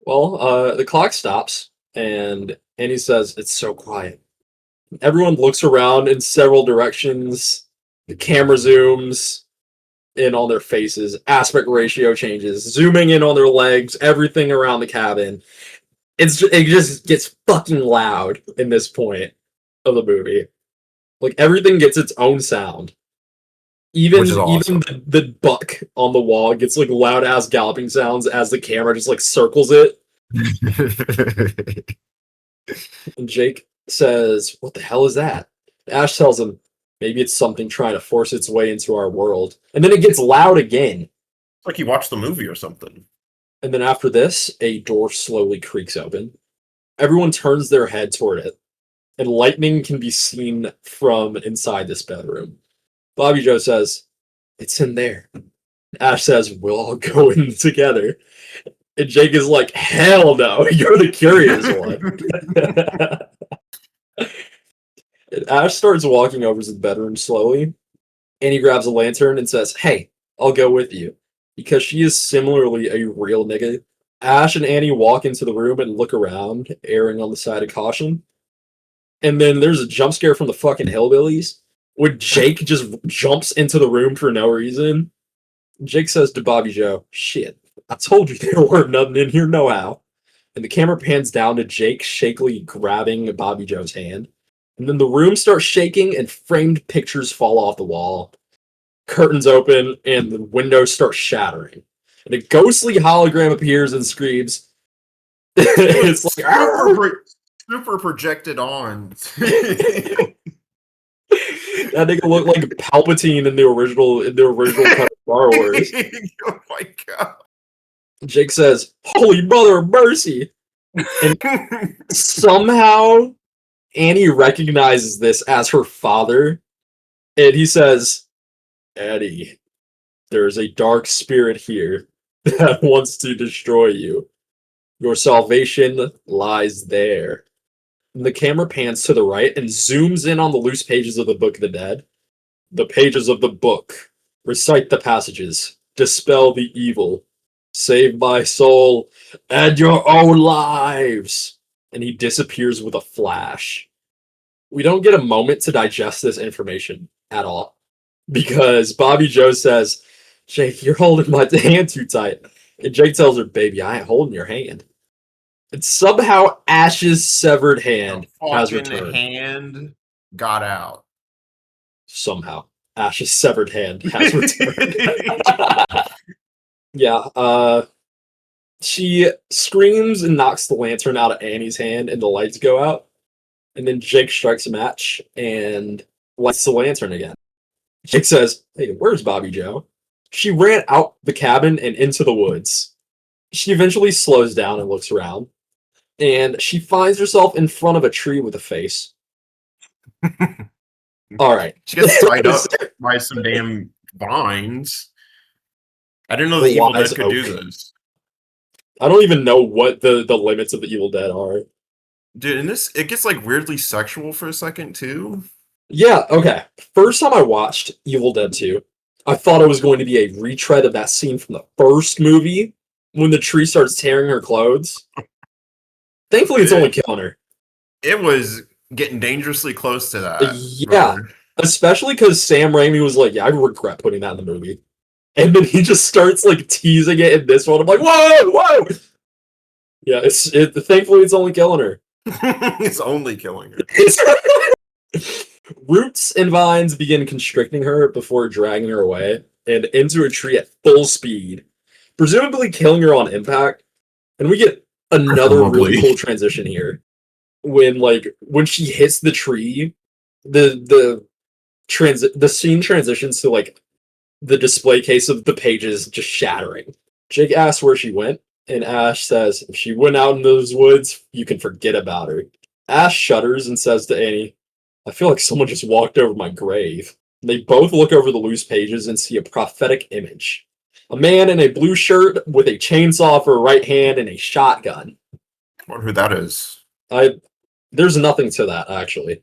Well, the clock stops, and Annie says, it's so quiet. Everyone looks around in several directions. The camera zooms in on their faces. Aspect ratio changes. Zooming in on their legs. Everything around the cabin. It just gets fucking loud in this point of the movie. Like, everything gets its own sound. Even the buck on the wall gets like loud ass galloping sounds as the camera just like circles it. And Jake says, what the hell is that? Ash tells him, maybe it's something trying to force its way into our world. And then it gets loud again. It's like you watched the movie or something. And then after this, a door slowly creaks open. Everyone turns their head toward it, and lightning can be seen from inside this bedroom. Bobby Joe says, it's in there. Ash says, we'll all go in together. And Jake is like, hell no, you're the curious one. And Ash starts walking over to the bedroom slowly, and he grabs a lantern and says, hey, I'll go with you. Because she is similarly a real nigga. Ash and Annie walk into the room and look around, erring on the side of caution. And then there's a jump scare from the fucking hillbillies, when Jake just jumps into the room for no reason. Jake says to Bobby Joe, shit, I told you there weren't nothing in here no how. And the camera pans down to Jake shakily grabbing Bobby Joe's hand. And then the room starts shaking and framed pictures fall off the wall. Curtains open, and the windows start shattering. And a ghostly hologram appears and screams. It's like super projected on. That nigga looked like Palpatine in the original cut of Star Wars. Oh my god. Jake says, "Holy mother of mercy!" And somehow Annie recognizes this as her father, and he says, "Eddie, there's a dark spirit here that wants to destroy you. Your salvation lies there." And the camera pans to the right and zooms in on the loose pages of the Book of the Dead. The pages of the book recite the passages, dispel the evil, save my soul and your own lives. And he disappears with a flash. We don't get a moment to digest this information at all. Because Bobby Joe says, "Jake, you're holding my hand too tight." And Jake tells her, "Baby, I ain't holding your hand." And somehow Ash's severed hand has returned. Hand got out. Somehow. Ash's severed hand has returned. She screams and knocks the lantern out of Annie's hand and the lights go out. And then Jake strikes a match and lights the lantern again. Jake says, "Hey, where's Bobby Joe?" She ran out the cabin and into the woods. She eventually slows down and looks around. And she finds herself in front of a tree with a face. All right. She gets tied up by some damn vines. I didn't know the Evil Dead could do this. I don't even know what the limits of the Evil Dead are. Dude, and it gets like weirdly sexual for a second too. Yeah, okay. First time I watched Evil Dead 2, I thought it was going to be a retread of that scene from the first movie when the tree starts tearing her clothes. Thankfully, it's only killing her. It was getting dangerously close to that. Yeah, especially because Sam Raimi was like, "Yeah, I regret putting that in the movie." And then he just starts like teasing it in this one. I'm like, whoa! Yeah, thankfully it's only killing her. It's only killing her. Roots and vines begin constricting her before dragging her away and into a tree at full speed, presumably killing her on impact. And we get another really cool transition here. When she hits the tree, the scene transitions to like the display case of the pages just shattering. Jake asks where she went, and Ash says, "If she went out in those woods, you can forget about her." Ash shudders and says to Annie, "I feel like someone just walked over my grave." They both look over the loose pages and see a prophetic image. A man in a blue shirt with a chainsaw for a right hand and a shotgun. I wonder who that is. There's nothing to that, actually.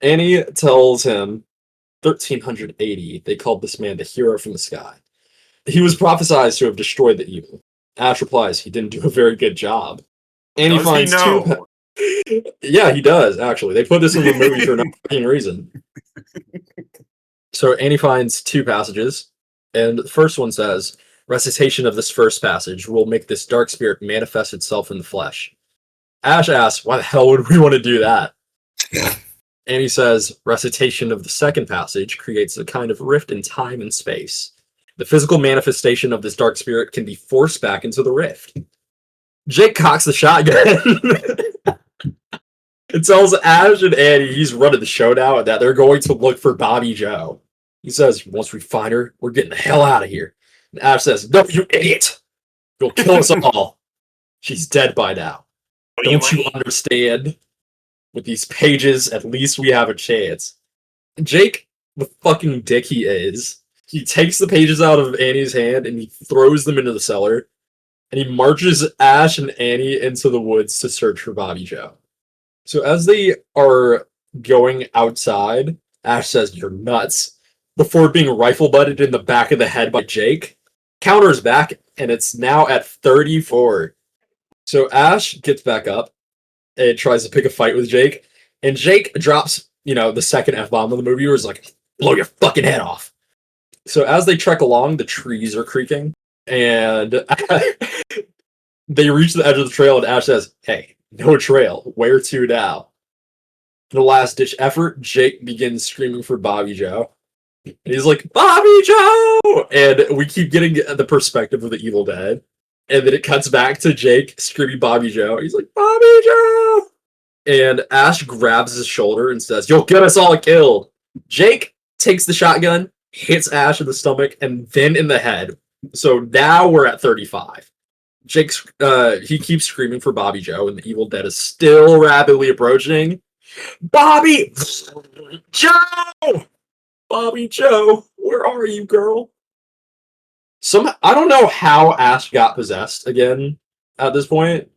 Annie tells him, 1380, they called this man the hero from the sky. He was prophesied to have destroyed the evil. Ash replies, he didn't do a very good job. Annie finds two... Yeah, he does, actually. They put this in the movie for no fucking reason. So Annie finds two passages. And the first one says, recitation of this first passage will make this dark spirit manifest itself in the flesh. Ash asks, why the hell would we want to do that? And he says, recitation of the second passage creates a kind of rift in time and space. The physical manifestation of this dark spirit can be forced back into the rift. Jake cocks the shotgun and tells Ash and Annie he's running the show now and that they're going to look for Bobby Joe. He says, once we find her, we're getting the hell out of here. And Ash says, no, you idiot! You'll kill us all. She's dead by now. Don't you understand? With these pages, at least we have a chance. Jake, the fucking dick he is, he takes the pages out of Annie's hand and he throws them into the cellar. And he marches Ash and Annie into the woods to search for Bobby Joe. So as they are going outside, Ash says, you're nuts. Before being rifle-butted in the back of the head by Jake. Counters back, and it's now at 34. So Ash gets back up and tries to pick a fight with Jake. And Jake drops, the second F-bomb of the movie where he's like, blow your fucking head off. So as they trek along, the trees are creaking. And they reach the edge of the trail, and Ash says, hey, no trail. Where to now? In a last-ditch effort, Jake begins screaming for Bobby Joe. And he's like, Bobby Joe! And we keep getting the perspective of the Evil Dead. And then it cuts back to Jake screaming Bobby Joe. He's like, Bobby Joe! And Ash grabs his shoulder and says, you'll get us all killed. Jake takes the shotgun, hits Ash in the stomach, and then in the head. So now we're at 35. Jake's he keeps screaming for Bobby Joe, and the Evil Dead is still rapidly approaching. Bobby Joe! Bobby Joe, where are you, girl? I don't know how Ash got possessed again at this point.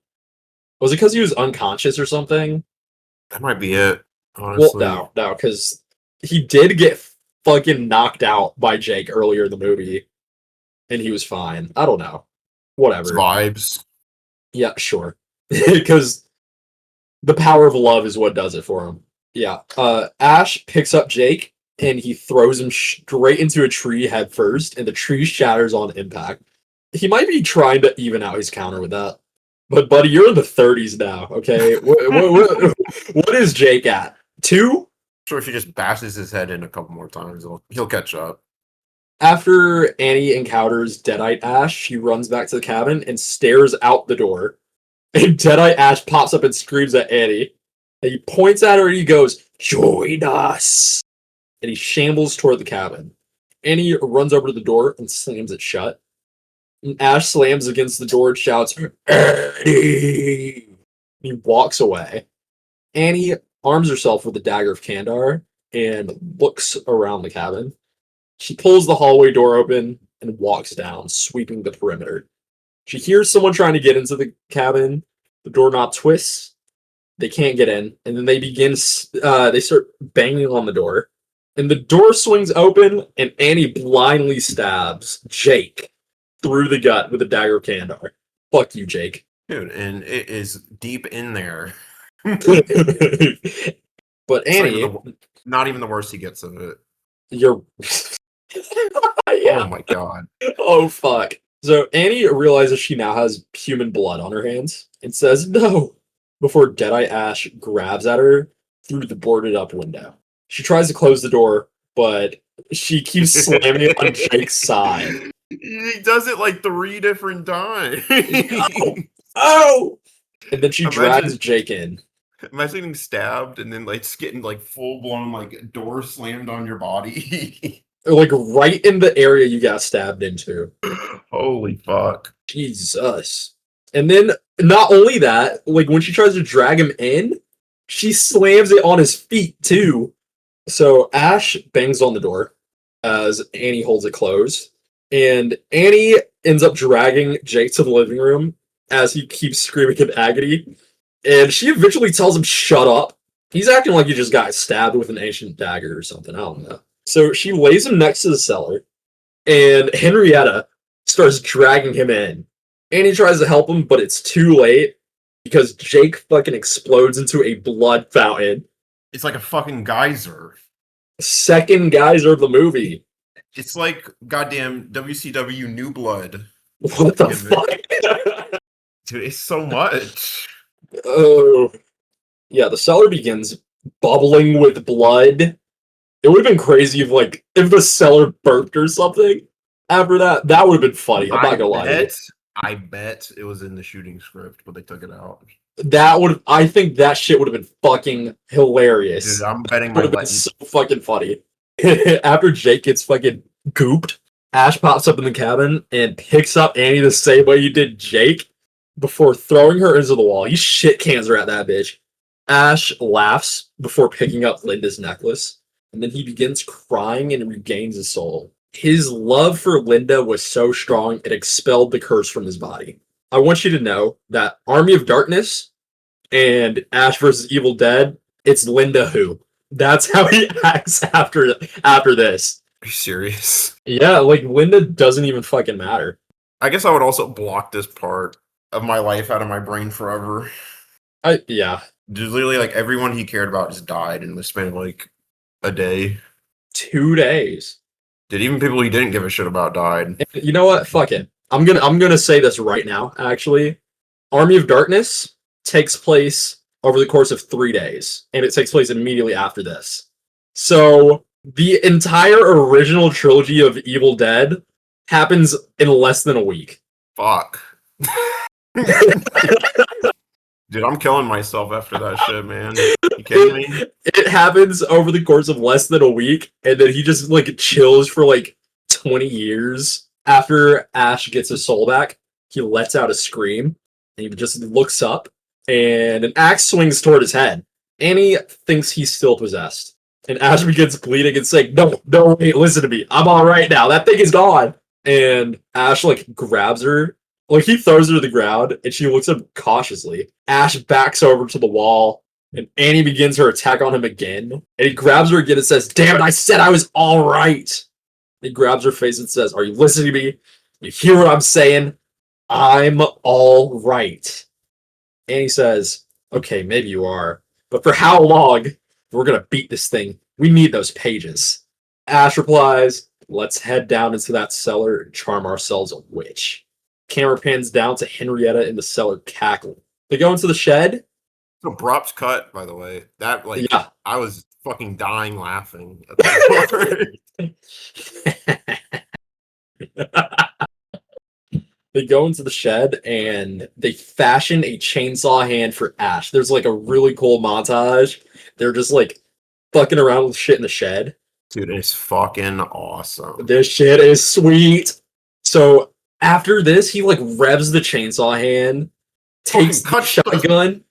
Was it because he was unconscious or something? That might be it, honestly. Well, no, because he did get fucking knocked out by Jake earlier in the movie, and he was fine. I don't know. Whatever. It's vibes. Yeah, sure. Because the power of love is what does it for him. Yeah. Ash picks up Jake, and he throws him straight into a tree head first, and the tree shatters on impact. He might be trying to even out his counter with that. But, buddy, you're in the 30s now, okay? What is Jake at? 2? Sure, if he just bashes his head in a couple more times, he'll catch up. After Annie encounters Deadite Ash, she runs back to the cabin and stares out the door. And Deadite Ash pops up and screams at Annie. And he points at her and he goes, join us! And he shambles toward the cabin. Annie runs over to the door and slams it shut. And Ash slams against the door and shouts, Annie! He walks away. Annie arms herself with the dagger of Kandar and looks around the cabin. She pulls the hallway door open and walks down, sweeping the perimeter. She hears someone trying to get into the cabin. The doorknob twists. They can't get in. And then they start banging on the door. And the door swings open, and Annie blindly stabs Jake through the gut with a dagger of Kandar. Fuck you, Jake. Dude, and it is deep in there. But Annie... Not even the worst he gets of it. You're... Yeah. Oh my god. Oh fuck. So Annie realizes she now has human blood on her hands and says no before Deadite Ash grabs at her through the boarded up window. She tries to close the door, but she keeps slamming it on Jake's side. He does it like 3 different times. Oh! And then she drags Jake in. Imagine getting stabbed and then like just getting like full blown like door slammed on your body. Like right in the area you got stabbed into. Holy fuck. Jesus. And then not only that, like when she tries to drag him in, she slams it on his feet too. So Ash bangs on the door as Annie holds it closed. And Annie ends up dragging Jake to the living room as he keeps screaming in agony. And she eventually tells him, shut up. He's acting like he just got stabbed with an ancient dagger or something. I don't know. So she lays him next to the cellar, and Henrietta starts dragging him in. Annie tries to help him, but it's too late because Jake fucking explodes into a blood fountain. It's like a fucking geyser. Second geyser of the movie. It's like goddamn WCW New Blood. What the fuck? Dude, it's so much. Oh. Yeah, the cellar begins bubbling with blood. It would have been crazy if the cellar burped or something after that. That would have been funny. I'm not gonna lie. I bet it was in the shooting script, but they took it out. I think that shit would have been fucking hilarious. Dude, I'm betting would have been so fucking funny. After Jake gets fucking gooped, Ash pops up in the cabin and picks up Annie the same way you did Jake before throwing her into the wall. He shit cans her at that bitch. Ash laughs before picking up Linda's necklace, and then he begins crying and regains his soul. His love for Linda was so strong, it expelled the curse from his body. I want you to know that Army of Darkness and Ash vs. Evil Dead, it's Linda who. That's how he acts after this. Are you serious? Yeah, like Linda doesn't even fucking matter. I guess I would also block this part of my life out of my brain forever. Yeah. Just literally, like, everyone he cared about just died in the span of, like, a day. 2 days. Did even people he didn't give a shit about died? You know what? Fuck it. I'm gonna say this right now, actually. Army of Darkness takes place over the course of 3 days, and it takes place immediately after this. So The entire original trilogy of Evil Dead happens in less than a week. Fuck. Dude, I'm killing myself after that shit, man. You kidding me? It happens over the course of less than a week, and then he just like chills for like 20 years. After Ash gets his soul back, he lets out a scream, and he just looks up, and an axe swings toward his head. Annie thinks he's still possessed. And Ash begins bleeding and saying, no, wait, listen to me. I'm all right now. That thing is gone. And Ash, like, grabs her. Like, he throws her to the ground, and she looks at him cautiously. Ash backs over to the wall, and Annie begins her attack on him again. And he grabs her again and says, damn it, I said I was all right. He grabs her face and says, are you listening to me? You hear what I'm saying? I'm all right. Annie says, okay, maybe you are. But for how long? We're gonna beat this thing. We need those pages. Ash replies, let's head down into that cellar and charm ourselves a witch. Camera pans down to Henrietta in the cellar cackling. They go into the shed. Abrupt cut, by the way. That, like, Yeah. I was fucking dying laughing at that part. They go into the shed and they fashion a chainsaw hand for Ash. There's like a really cool montage. They're just like fucking around with shit in the shed. Dude, it's fucking awesome. This shit is sweet. So after this, he like revs the chainsaw hand, takes the shotgun,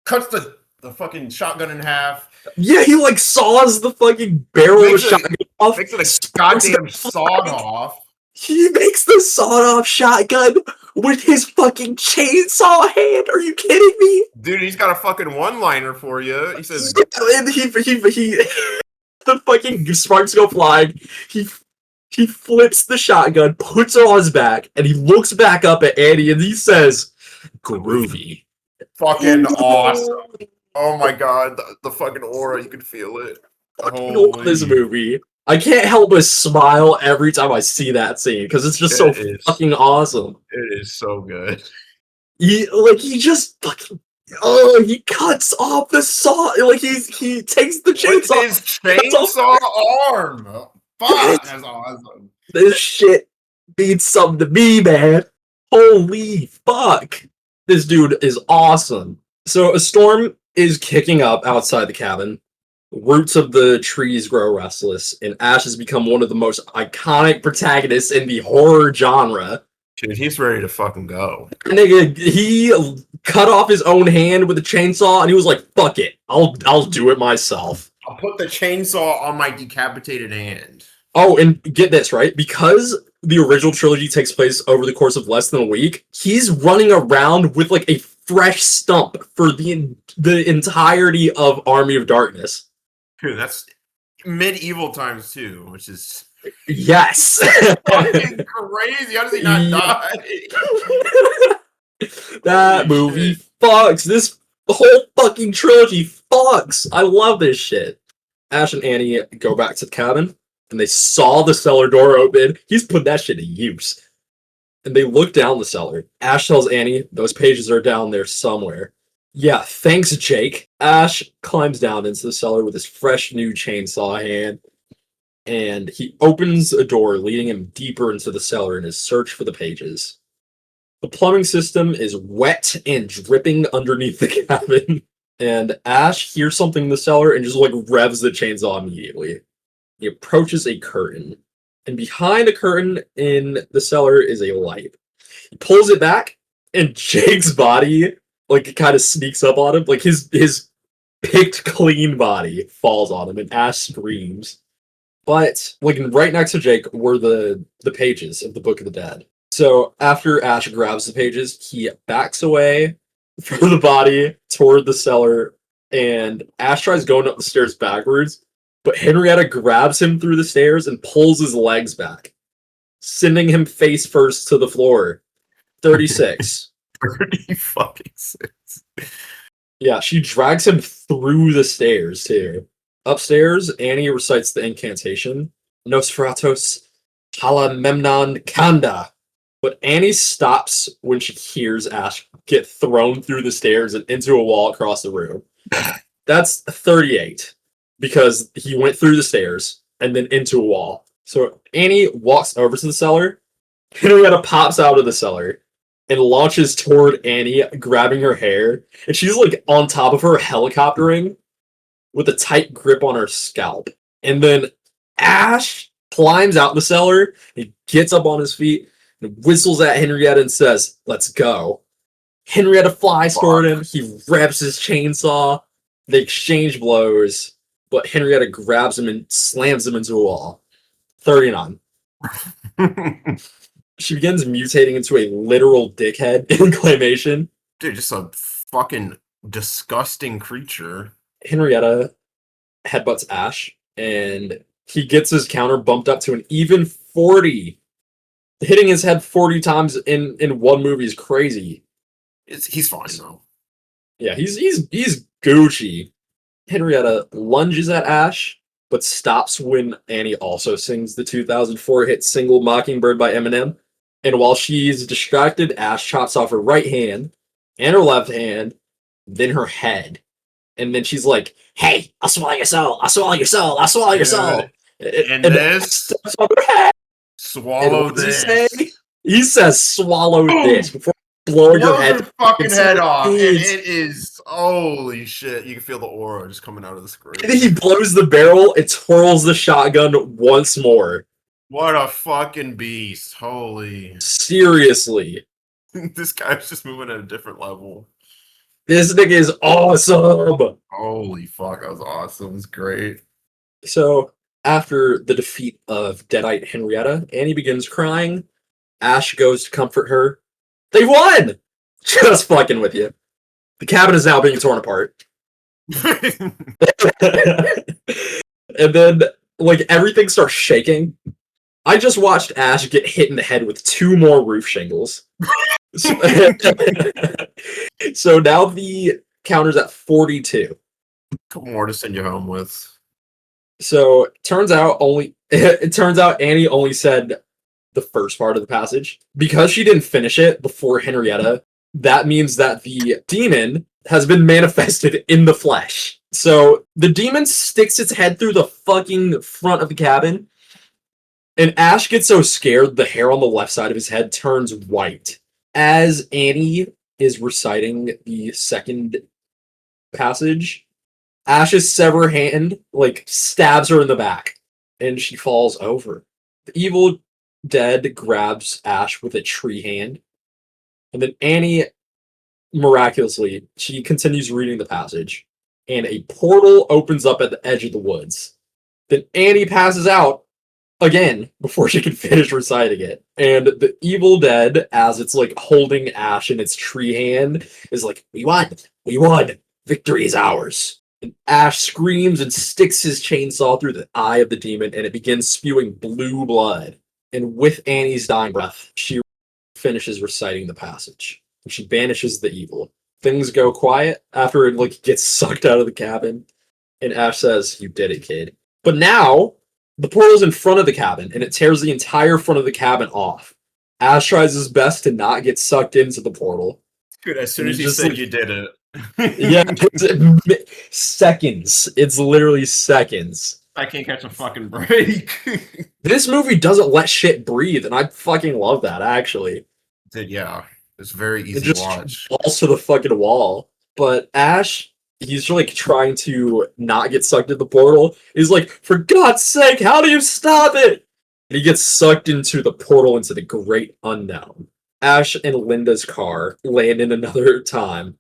cuts the fucking shotgun in half. Yeah, he like saws the fucking barrel of the shotgun off. Makes it a goddamn sawed off. He makes the sawed-off shotgun with his fucking chainsaw hand. Are you kidding me? Dude, he's got a fucking one-liner for you. He says, and he the fucking sparks go flying. He flips the shotgun, puts it on his back, and he looks back up at Annie and he says, "Groovy." Fucking awesome. Oh my god, the fucking aura, you can feel it. I love this movie. I can't help but smile every time I see that scene because it's just so fucking awesome. It is so good. He just fucking he cuts off the saw. Like he takes the chainsaw. With his chainsaw arm. Fuck, that's awesome. This shit means something to me, man. Holy fuck. This dude is awesome. So a storm is kicking up outside the cabin. Roots of the trees grow restless, and Ash has become one of the most iconic protagonists in the horror genre. Dude, he's ready to fucking go. Nigga, he cut off his own hand with a chainsaw, and he was like, fuck it, I'll do it myself. I'll put the chainsaw on my decapitated hand. Oh, and get this, right? Because the original trilogy takes place over the course of less than a week, he's running around with like a fresh stump for the entirety of Army of Darkness. Dude, that's medieval times too, which is yes, fucking crazy. How does he not die? That movie fucks. This whole fucking trilogy fucks. I love this shit. Ash and Annie go back to the cabin, and they saw the cellar door open. He's put that shit to use. And they look down the cellar. Ash tells Annie those pages are down there somewhere. Yeah, thanks, Jake. Ash climbs down into the cellar with his fresh new chainsaw hand, and he opens a door leading him deeper into the cellar in his search for the pages. The plumbing system is wet and dripping underneath the cabin, and Ash hears something in the cellar and just like revs the chainsaw immediately. He approaches a curtain, and behind the curtain in the cellar is a light. He pulls it back, and Jake's body like it kind of sneaks up on him, like his picked clean body falls on him, and Ash screams. But like right next to Jake were the pages of the Book of the Dead. So after Ash grabs the pages, he backs away from the body toward the cellar, and Ash tries going up the stairs backwards, but Henrietta grabs him through the stairs and pulls his legs back, sending him face first to the floor. 36. 30 fucking 6. Yeah, she drags him through the stairs, too. Upstairs, Annie recites the incantation, Nosferatos Halamemnon Kanda. But Annie stops when she hears Ash get thrown through the stairs and into a wall across the room. That's 38, because he went through the stairs, and then into a wall. So Annie walks over to the cellar. Henrietta pops out of the cellar and launches toward Annie, grabbing her hair. And she's like on top of her, helicoptering with a tight grip on her scalp. And then Ash climbs out the cellar. He gets up on his feet and whistles at Henrietta and says, "Let's go." Henrietta flies toward him. He revs his chainsaw. They exchange blows, but Henrietta grabs him and slams him into a wall. 39. She begins mutating into a literal dickhead in claymation. Dude, just a fucking disgusting creature. Henrietta headbutts Ash, and he gets his counter bumped up to an even 40. Hitting his head 40 times in one movie is crazy. He's fine, though. Yeah, he's Gucci. Henrietta lunges at Ash, but stops when Annie also sings the 2004 hit single Mockingbird by Eminem. And while she's distracted, Ash chops off her right hand and her left hand, then her head. And then she's like, "Hey, I'll swallow your soul. I'll swallow your soul. I'll swallow your soul." And this, steps on her head. Swallow this. He says, "Swallow this," before blowing your head. Fucking head off. And it is, holy shit. You can feel the aura just coming out of the screen. And then he blows the barrel and twirls the shotgun once more. What a fucking beast. Holy. Seriously. This guy's just moving at a different level. This nigga is awesome. Holy fuck, that was awesome. It was great. So, after the defeat of Deadite Henrietta, Annie begins crying. Ash goes to comfort her. They won! Just fucking with you. The cabin is now being torn apart. And then, like, everything starts shaking. I just watched Ash get hit in the head with 2 more roof shingles. So now the counter's at 42. Couple more to send you home with. So it turns out Annie only said the first part of the passage. Because she didn't finish it before Henrietta, that means that the demon has been manifested in the flesh. So the demon sticks its head through the fucking front of the cabin, and Ash gets so scared the hair on the left side of his head turns white. As Annie is reciting the second passage, Ash's severed hand, like, stabs her in the back, and she falls over. The evil dead grabs Ash with a tree hand, and then Annie, miraculously, she continues reading the passage, and a portal opens up at the edge of the woods. Then Annie passes out again before she can finish reciting it. And the evil dead, as it's like holding Ash in its tree hand, is like, "We won! We won! Victory is ours!" And Ash screams and sticks his chainsaw through the eye of the demon, and it begins spewing blue blood. And with Annie's dying breath, she finishes reciting the passage. And she banishes the evil. Things go quiet after it like gets sucked out of the cabin. And Ash says, "You did it, kid." But now the portal's in front of the cabin, and it tears the entire front of the cabin off. Ash tries his best to not get sucked into the portal. Dude, as soon as you said you did it. Yeah, seconds. It's literally seconds. I can't catch a fucking break. This movie doesn't let shit breathe, and I fucking love that, actually. Dude, yeah. It's very easy It just to watch. falls to the fucking wall. But Ash, he's like trying to not get sucked into the portal. He's like, "For God's sake, how do you stop it?" And he gets sucked into the portal into the great unknown. Ash and Linda's car land in another time,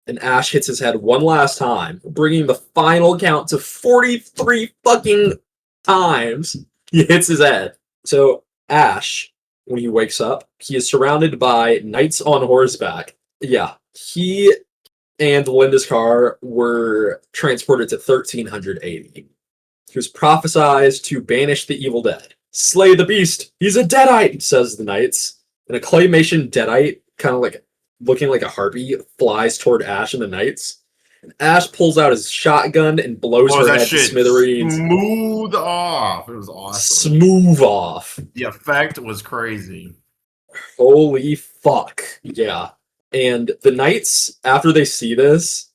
and Ash hits his head one last time, bringing the final count to 43 fucking times. He hits his head. So Ash, when he wakes up, he is surrounded by knights on horseback. Yeah, he and Linda's car were transported to 1380. He was prophesied to banish the evil dead. "Slay the beast! He's a deadite!" says the knights. And a claymation deadite, kind of like looking like a harpy, flies toward Ash and the knights. And Ash pulls out his shotgun and blows her head to smithereens. Smooth off. It was awesome. Smooth off. The effect was crazy. Holy fuck. Yeah. And the knights, after they see this,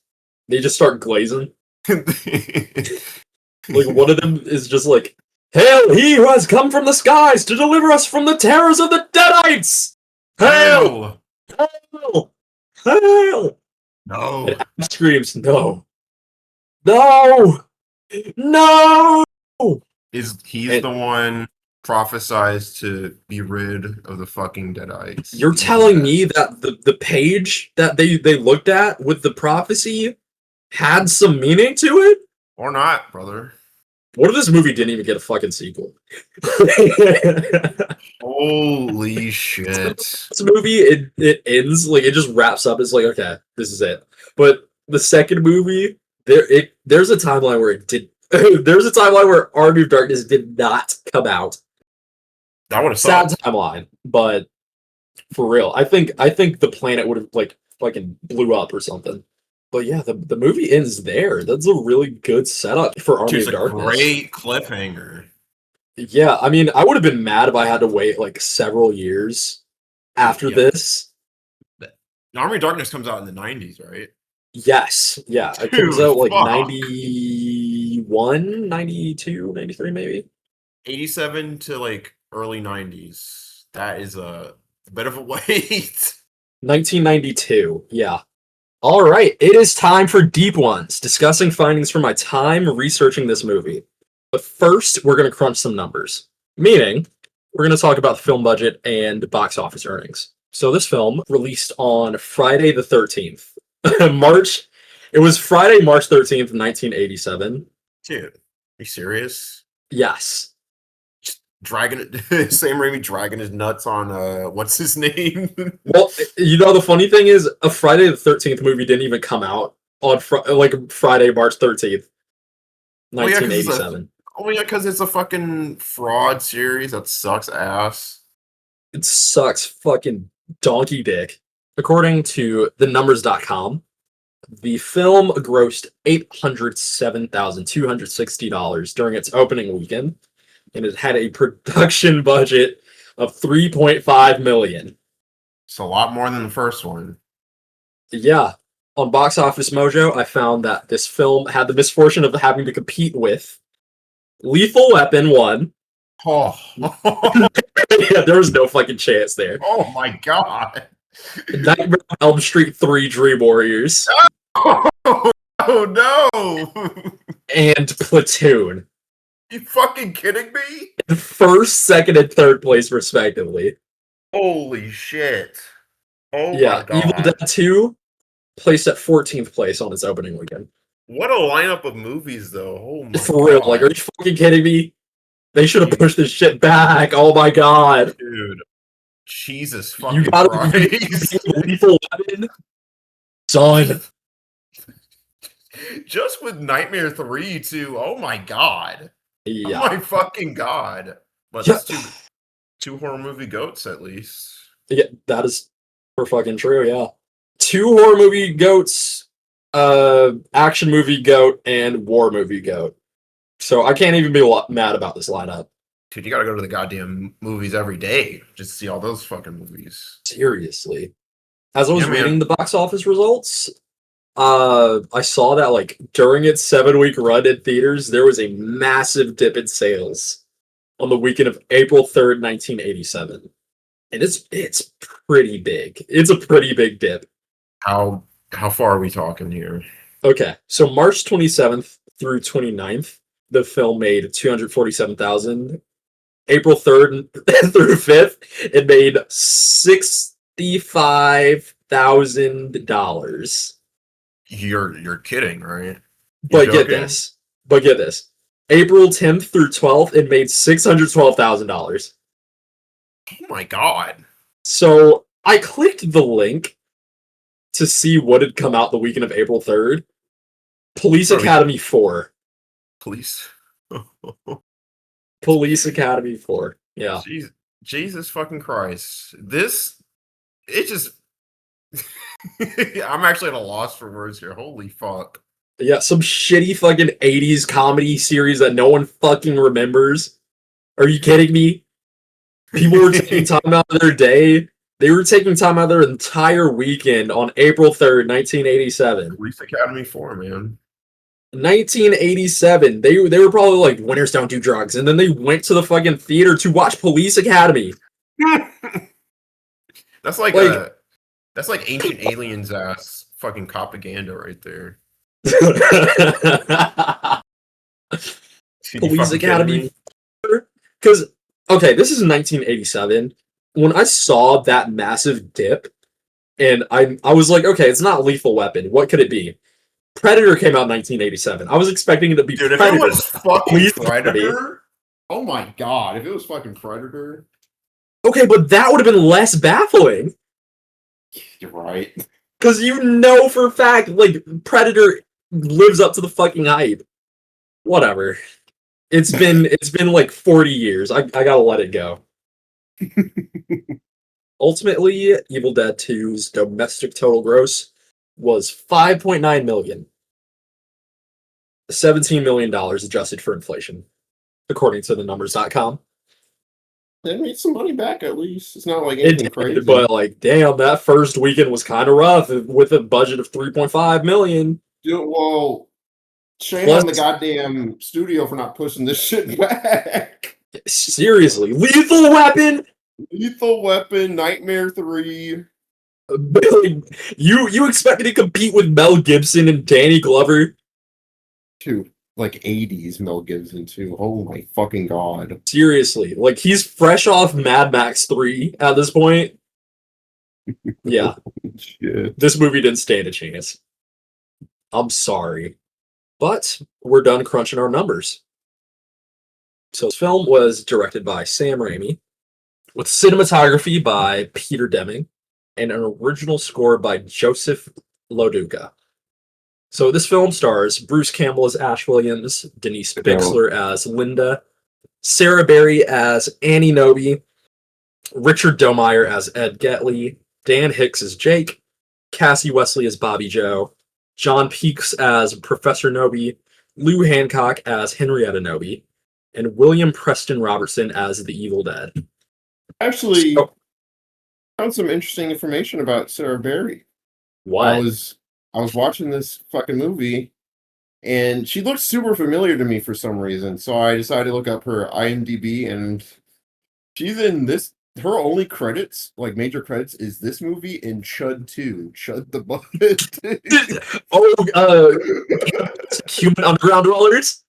they just start glazing. Like, one of them is just like, Hail he who has come from the skies to deliver us from the terrors of the Deadites! Hail! Hail! Hail! No. And Ash screams, no. No! No! He's And the one prophesized to be rid of the fucking Deadites. you're telling me that the page that they looked at with the prophecy had some meaning to it? Or not, brother. What if this movie didn't even get a fucking sequel? Holy shit. This movie, it ends, like, it just wraps up. It's like, okay, this is it. But the second movie, there's a timeline where it did. There's a timeline where Army of Darkness did not come out. That would have Sad sucked. timeline, but for real, I think the planet would have like fucking blew up or something. But yeah, the movie ends there. That's a really good setup for Army It's of a Darkness. great cliffhanger. Yeah, I mean, I would have been mad if I had to wait like several years after Yeah. this. Army of Darkness comes out in the 90s, right? Yes, yeah, it comes Dude, out like fuck. 91, 92, 93 maybe. 87 to like early 90s. That is a bit of a wait. 1992, yeah. All right, it is time for Deep Ones, discussing findings from my time researching this movie. But first, we're going to crunch some numbers, meaning we're going to talk about the film budget and box office earnings. So this film released on Friday the 13th. It was Friday, March 13th, 1987. Dude, are you serious? Yes. Dragging it, Sam Raimi dragging his nuts on what's his name? Well, you know, the funny thing is, a Friday the 13th movie didn't even come out on Friday, March 13th, 1987. Oh yeah, because it's a fucking fraud series that sucks ass. It sucks fucking donkey dick. According to thenumbers.com, the film grossed $807,260 during its opening weekend, and it had a production budget of $3.5 million. It's a lot more than the first one. Yeah. On Box Office Mojo, I found that this film had the misfortune of having to compete with Lethal Weapon 1. Oh, Yeah, there was no fucking chance there. oh my god. Nightmare on Elm Street 3 Dream Warriors. Oh no! And Platoon. You fucking kidding me? First, second, and third place, respectively. Holy shit. Oh Yeah, my god. Evil Dead 2 placed at 14th place on its opening weekend. What a lineup of movies, though. Oh my For real, like, are you fucking kidding me? They should have pushed this shit back. Oh my god. Dude. Jesus fucking You gotta Christ. be Lethal Weapon? Son. Just with Nightmare 3, too. Oh my god. Yeah. Oh my fucking god. But Yeah. that's two horror movie goats, at least. Yeah, that is for fucking true, yeah. 2 horror movie goats, action movie goat, and war movie goat. So I can't even be mad about this lineup. Dude, you gotta go to the goddamn movies every day just to see all those fucking movies. Seriously. As I was Yeah, man. reading the box office results, I saw that like during its 7-week run in theaters, there was a massive dip in sales on the weekend of April 3rd, 1987. And it's pretty big. It's a pretty big dip. How far are we talking here? Okay, so March 27th through 29th, the film made 247,000. April 3rd through 5th, it made $65,000. You're kidding, right? But You're get joking? this. But get this. April 10th through 12th, it made $612,000. Oh my god. So I clicked the link to see what had come out the weekend of April 3rd. Police Probably- Academy 4. Police. Police Academy 4. Yeah. Jesus fucking Christ. It just I'm actually at a loss for words here. Holy fuck. Yeah, some shitty fucking 80s comedy series that no one fucking remembers. Are you kidding me? People were taking time out of their day. They were taking time out of their entire weekend on April 3rd, 1987. Police Academy 4, man. 1987. They were probably like, winners don't do drugs, and then they went to the fucking theater to watch Police Academy. That's like Like- that's like Ancient Aliens ass fucking propaganda right there. Police Academy. Because, okay, this is 1987. When I saw that massive dip, and I was like, okay, it's not Lethal Weapon. What could it be? Predator came out in 1987. I was expecting it to be Dude, if Predator. it was fucking Police Academy. Predator, oh my god, if it was fucking Predator, Okay, but that would have been less baffling. you're right. Because you know for a fact, like, Predator lives up to the fucking hype. Whatever. It's been like 40 years. I gotta let it go. Ultimately, Evil Dead 2's domestic total gross was $5.9 million. $17 million adjusted for inflation, according to the numbers.com. They made some money back at least. It's not like It anything did, crazy. but like, damn, that first weekend was kind of rough with a budget of $3.5 million. Dude, well, shame Plus- on the goddamn studio for not pushing this shit back. Seriously, Lethal Weapon. Lethal Weapon, Nightmare 3. You expect me to compete with Mel Gibson and Danny Glover? Dude, like 80s Mel Gibson too. Oh my fucking god. Seriously, like he's fresh off Mad Max 3 at this point. Yeah, Shit. this movie didn't stand a chance. I'm sorry. But we're done crunching our numbers. So this film was directed by Sam Raimi, with cinematography by Peter Deming, and an original score by Joseph Loduca. So this film stars Bruce Campbell as Ash Williams, Denise Bixler as Linda, Sarah Berry as Annie Noby, Richard Domeyer as Ed Getley, Dan Hicks as Jake, Cassie Wesley as Bobby Joe, John Peaks as Professor Noby, Lou Hancock as Henrietta Noby, and William Preston Robertson as the Evil Dead. Actually, So- found some interesting information about Sarah Berry. What? I was watching this fucking movie, and she looked super familiar to me for some reason. So I decided to look up her IMDb, and she's in this. Her only credits, like major credits, is this movie and Chud 2, Chud the Bud. Human Underground Dwellers?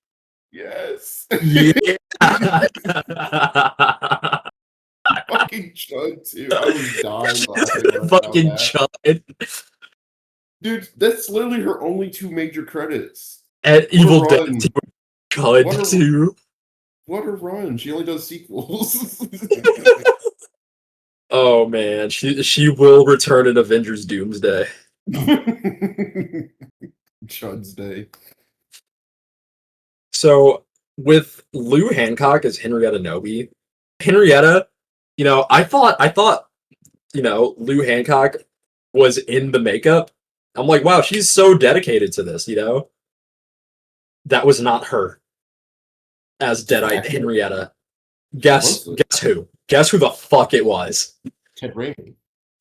Yes. Yeah. Fucking Chud 2. I was dying laughing when I found Fucking that. Chud. Dude, that's literally her only two major credits. And Evil Dead run. 2. What a- Chud 2. What a run. She only does sequels. Oh man, she will return in Avengers Doomsday. Chud's Day. So with Lou Hancock as Henrietta Noby, Henrietta, I thought, Lou Hancock was in the makeup. I'm like, wow, she's so dedicated to this, That was not her as Deadite Henrietta. Guess who? Guess who the fuck it was? Ted Raimi.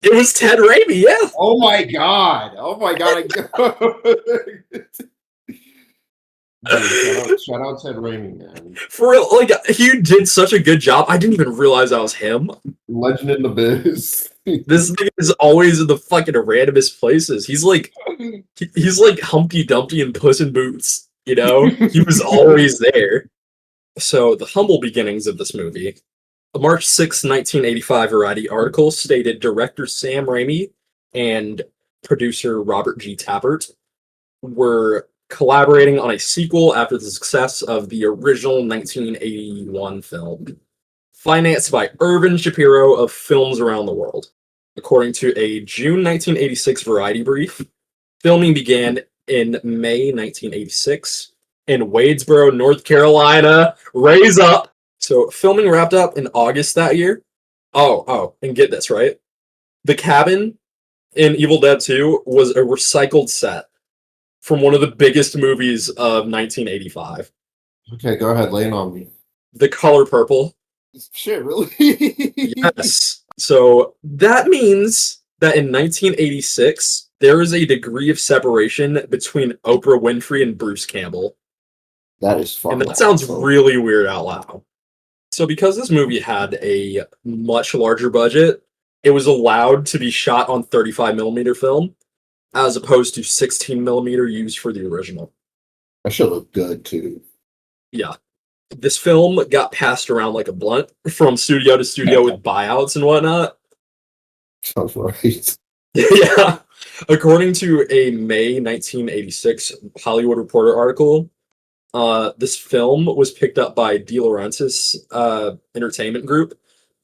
It was Ted Raimi, yeah. Oh my god. Oh my god. Dude, shout out Ted Raimi, man. For real, like he did such a good job. I didn't even realize that was him. Legend in the biz. This nigga is always in the fucking randomest places. He's like Humpty Dumpty and Puss in Boots, He was always there. So the humble beginnings of this movie. A March 6, 1985 Variety article stated director Sam Raimi and producer Robert G. Tappert were collaborating on a sequel after the success of the original 1981 film, financed by Irvin Shapiro of Films Around the World. According to a June 1986 Variety brief, filming began in May 1986 in Wadesboro, North Carolina. Raise up! So filming wrapped up in August that year. Oh, and get this, right? The cabin in Evil Dead 2 was a recycled set from one of the biggest movies of 1985. Okay, go ahead, lay it on me. The Color Purple. Shit, really? Yes. So that means that in 1986, there is a degree of separation between Oprah Winfrey and Bruce Campbell. That is fucking And that sounds awesome. really weird out loud. So because this movie had a much larger budget, it was allowed to be shot on 35mm film as opposed to 16mm used for the original. That should look good too. Yeah. This film got passed around like a blunt from studio to studio with buyouts and whatnot. Sounds right. Yeah. According to a May 1986 Hollywood Reporter article, this film was picked up by De Laurentiis Entertainment Group.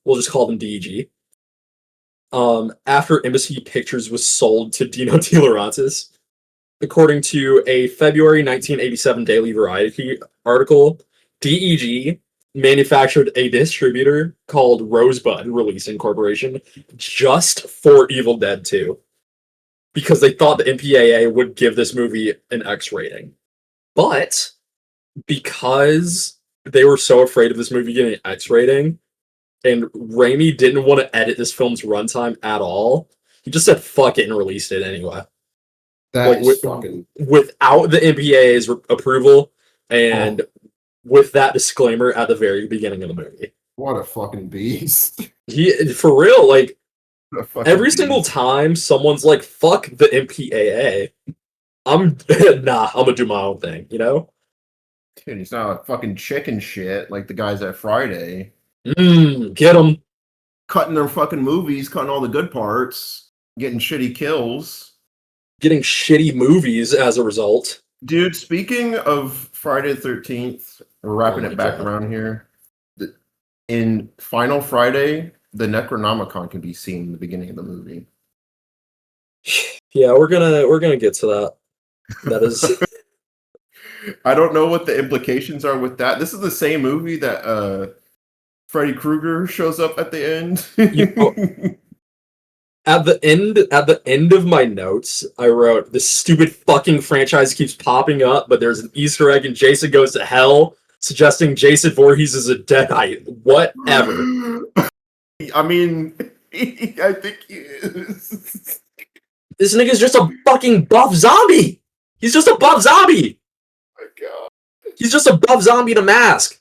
We'll just call them DEG. After Embassy Pictures was sold to Dino De Laurentiis. According to a February 1987 Daily Variety article, DEG manufactured a distributor called Rosebud Releasing Corporation just for Evil Dead 2 because they thought the MPAA would give this movie an X rating. But because they were so afraid of this movie getting an X rating, and Raimi didn't want to edit this film's runtime at all, he just said fuck it and released it anyway. That's fucking... Without the MPAA's approval and with that disclaimer at the very beginning of the movie. What a fucking beast. For real, like, every beast. single time someone's like, fuck the MPAA, I'm gonna do my own thing, you know? Dude, he's not a fucking chicken shit like the guys at Friday. Get them. Cutting their fucking movies, cutting all the good parts, getting shitty kills. Getting shitty movies as a result. Dude, speaking of Friday the 13th, we're wrapping it back around here. In Final Friday, the Necronomicon can be seen in the beginning of the movie. Yeah, we're gonna get to that. That is I don't know what the implications are with that. This is the same movie that Freddy Krueger shows up at the end. At the end of my notes, I wrote, this stupid fucking franchise keeps popping up, but there's an Easter egg and Jason Goes to Hell, suggesting Jason Voorhees is a deadite. Whatever. I mean, I think he is. This nigga's just a fucking buff zombie! He's just a buff zombie! Oh my god. He's just a buff zombie in a mask.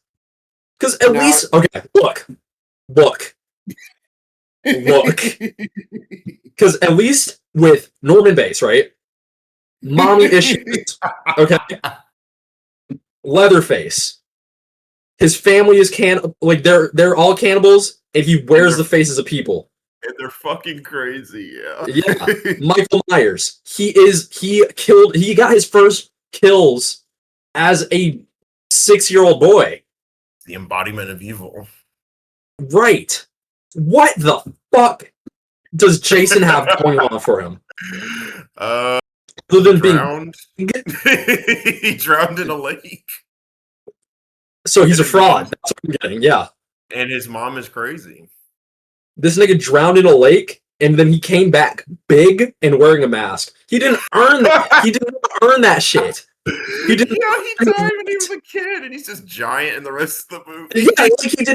Because at least... Okay, look. Because at least with Norman Bates, right? Mommy issues. Okay. Leatherface. His family is they're all cannibals, and he wears the faces of people. And they're fucking crazy, yeah. Yeah. Michael Myers. He got his first kills as a 6-year-old boy. The embodiment of evil. Right. What the fuck does Jason have going on for him? Other than drowned. He drowned in a lake. So he's a fraud. That's what I'm getting, yeah. And his mom is crazy. This nigga drowned in a lake, and then he came back big and wearing a mask. He didn't earn that. He didn't earn that shit. He didn't. Yeah, he died when he was a kid, and he's just giant in the rest of the movie. Yeah, like he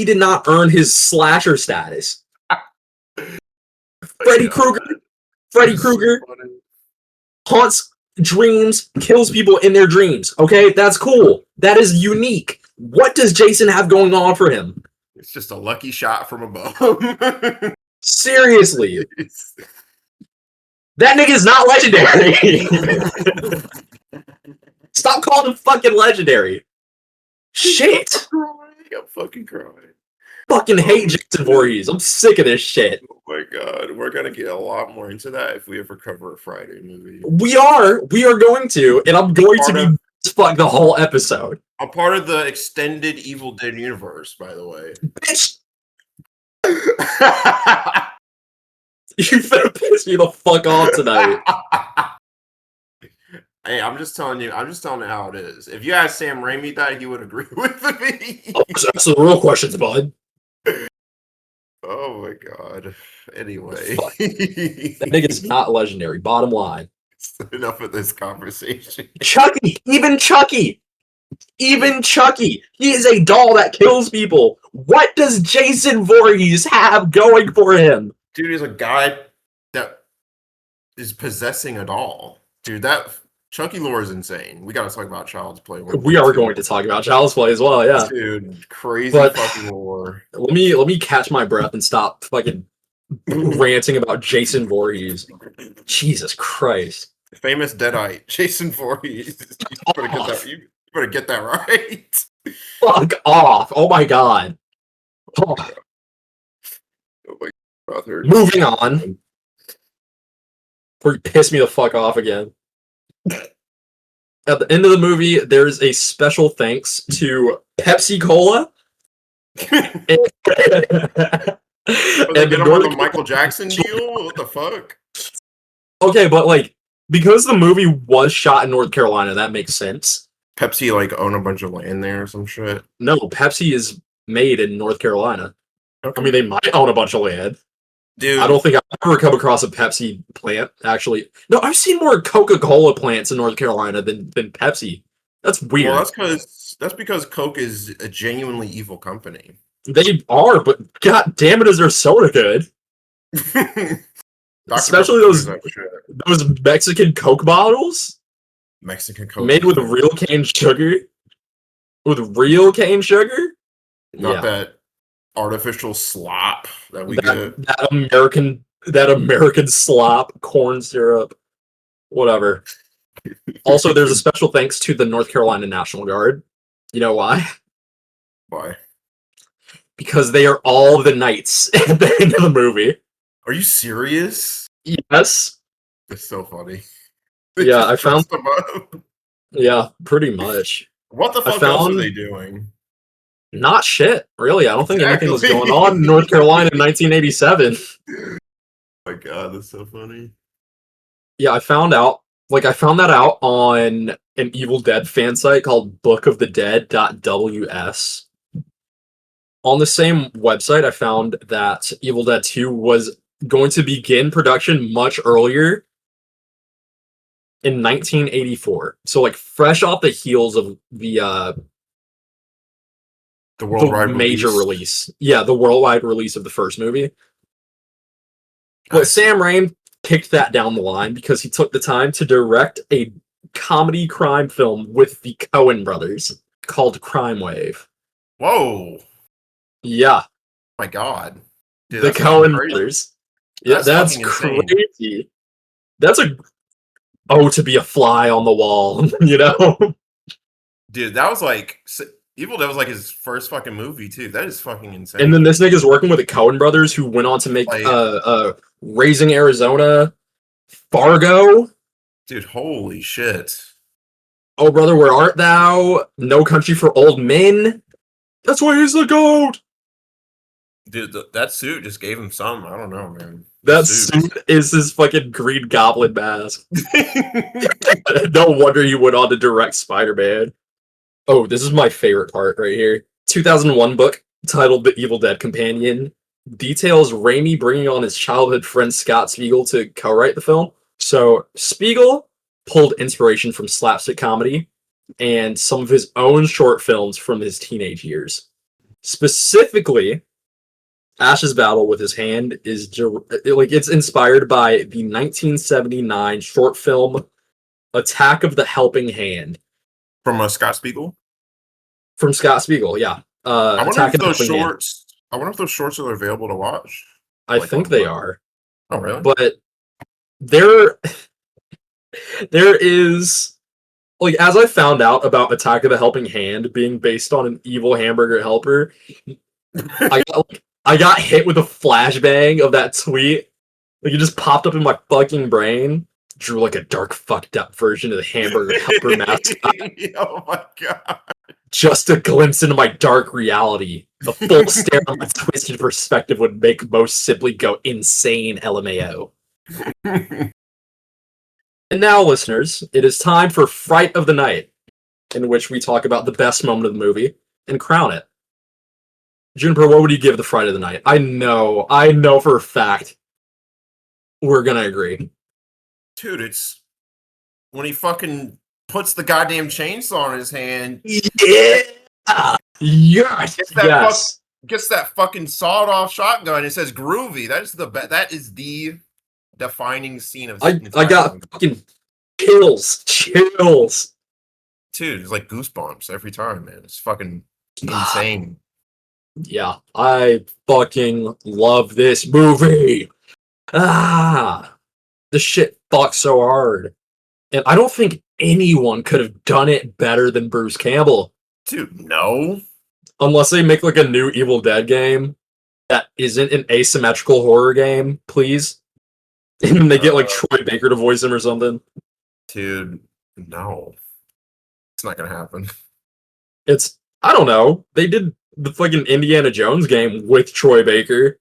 did not earn his slasher status. Freddy Krueger haunts dreams, kills people in their dreams. Okay, that's cool. That is unique. What does Jason have going on for him? It's just a lucky shot from above. Seriously. That nigga's not legendary. Stop calling him fucking legendary. Shit. I'm fucking crying. Fucking hate Jason Voorhees. I'm sick of this shit. Oh my god. We're gonna get a lot more into that if we ever cover a Friday movie. We are going to, and I'm going to be fuck the whole episode. I'm part of the extended Evil Dead universe, by the way. Bitch. You finna piss me the fuck off tonight. Hey, I'm just telling you how it is. If you asked Sam Raimi that, he would agree with me. That's the real questions, bud. Oh my god. Anyway. That nigga's not legendary, bottom line. Enough of this conversation. Chucky! Even Chucky! He is a doll that kills people. What does Jason Voorhees have going for him? Dude, he's a guy that is possessing a doll. Dude, that Chucky lore is insane. We got to talk about Child's Play. We are going to talk about Child's Play as well, yeah. Dude, crazy But fucking lore. let me catch my breath and stop fucking ranting about Jason Voorhees. Jesus Christ. Famous Deadite, Jason Voorhees. You better get that right. Fuck off. Oh my god. Oh. Oh my brother. Moving on. Before you piss me the fuck off again. At the end of the movie, there's a special thanks to Pepsi Cola. And the Michael Jackson deal? What the fuck? Okay, but like, because the movie was shot in North Carolina, that makes sense. Pepsi like own a bunch of land there or some shit? No, Pepsi is made in North Carolina. Okay. I mean, they might own a bunch of land. Dude, I don't think I've ever come across a Pepsi plant, actually. No, I've seen more Coca-Cola plants in North Carolina than Pepsi. That's weird. Well, that's because Coke is a genuinely evil company. They are, but god damn it, is their soda good? Especially those Mexican Coke bottles. Mexican Coke made with real cane sugar. With real cane sugar? Not that artificial slop that we get. That American slop, corn syrup, whatever. Also, there's a special thanks to the North Carolina National Guard. You know why? Why? Because they are all the knights at the end of the movie. Are you serious? Yes. It's so funny. Yeah, I found them up. Yeah, pretty much. What the fuck else are they doing? Not shit, really. I don't think anything was going on in North Carolina in 1987. Oh my god, that's so funny. Yeah, I found that out on an Evil Dead fan site called bookofthedead.ws. On the same website, I found that Evil Dead 2 was going to begin production much earlier in 1984. So, like, fresh off the heels of the worldwide major release. Yeah, the worldwide release of the first movie. But Sam Raimi kicked that down the line because he took the time to direct a comedy crime film with the Coen brothers called Crime Wave. Whoa. Yeah. My god. Dude, the Coen brothers. Yeah, that's crazy. That's to be a fly on the wall, you know? Dude, that was like Evil Dead was like his first fucking movie too. That is fucking insane. And then this nigga's working with the Coen brothers, who went on to make Raising Arizona, Fargo. Dude, holy shit. Oh brother, where art thou? No Country for Old Men. That's why he's the GOAT. Dude, that suit just gave him some. I don't know, man. That suit is his fucking Green Goblin mask. No wonder he went on to direct Spider-Man. Oh, this is my favorite part right here. 2001 book titled The Evil Dead Companion details Raimi bringing on his childhood friend Scott Spiegel to co-write the film. So Spiegel pulled inspiration from slapstick comedy and some of his own short films from his teenage years. Specifically, Ash's battle with his hand is it's inspired by the 1979 short film Attack of the Helping Hand. From Scott Spiegel? From Scott Spiegel, yeah. I wonder if those shorts are available to watch. I think they are. Oh, really? But there is, like, as I found out about Attack of the Helping Hand being based on an evil hamburger helper, I got hit with a flashbang of that tweet. Like, it just popped up in my fucking brain. Drew like a dark, fucked up version of the hamburger helper mascot. Oh my god. Just a glimpse into my dark reality. A full stare on my twisted perspective would make most simply go insane, LMAO. And now, listeners, it is time for Fright of the Night, in which we talk about the best moment of the movie and crown it. Juniper, what would you give the Fright of the Night? I know for a fact we're gonna agree. Dude, it's when he fucking puts the goddamn chainsaw in his hand. Yeah! Yes! Gets that fucking sawed-off shotgun. It says Groovy. That is the defining scene of. I got fucking chills. Dude, it's like goosebumps every time, man. It's fucking insane. Yeah, I fucking love this movie. This shit fucks so hard. And I don't think anyone could have done it better than Bruce Campbell. Dude, no. Unless they make like a new Evil Dead game that isn't an asymmetrical horror game, please. And then they get like Troy Baker to voice him or something. Dude, no. It's not gonna happen. I don't know. They did the fucking Indiana Jones game with Troy Baker.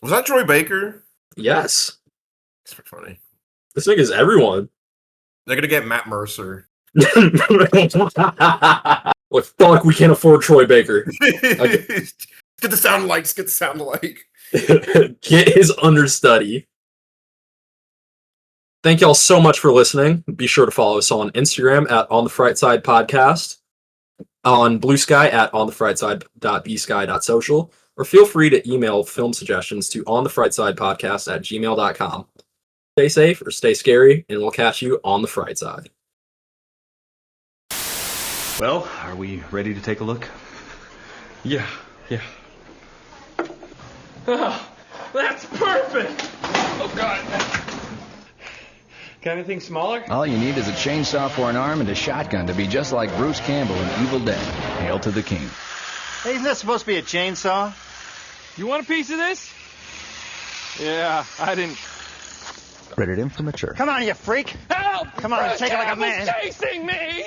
Was that Troy Baker? Yes. It's funny. This thing is everyone. They're gonna get Matt Mercer. Like, fuck, we can't afford Troy Baker. Get the sound lights, get the sound alike. Get his understudy. Thank y'all so much for listening. Be sure to follow us on Instagram at On the Fright Side Podcast, on Blue Sky at onthefrightside.bsky.social, or feel free to email film suggestions to onthefrightsidepodcast@gmail.com. Stay safe or stay scary, and we'll catch you on the Fright Side. Well, are we ready to take a look? Yeah. Oh, that's perfect! Oh, God. Got anything smaller? All you need is a chainsaw for an arm and a shotgun to be just like Bruce Campbell in Evil Dead. Hail to the king. Hey, isn't that supposed to be a chainsaw? You want a piece of this? Yeah, I didn't... Rated M for mature. Come on, you freak! Help! Come on, take it like a man. Chasing me!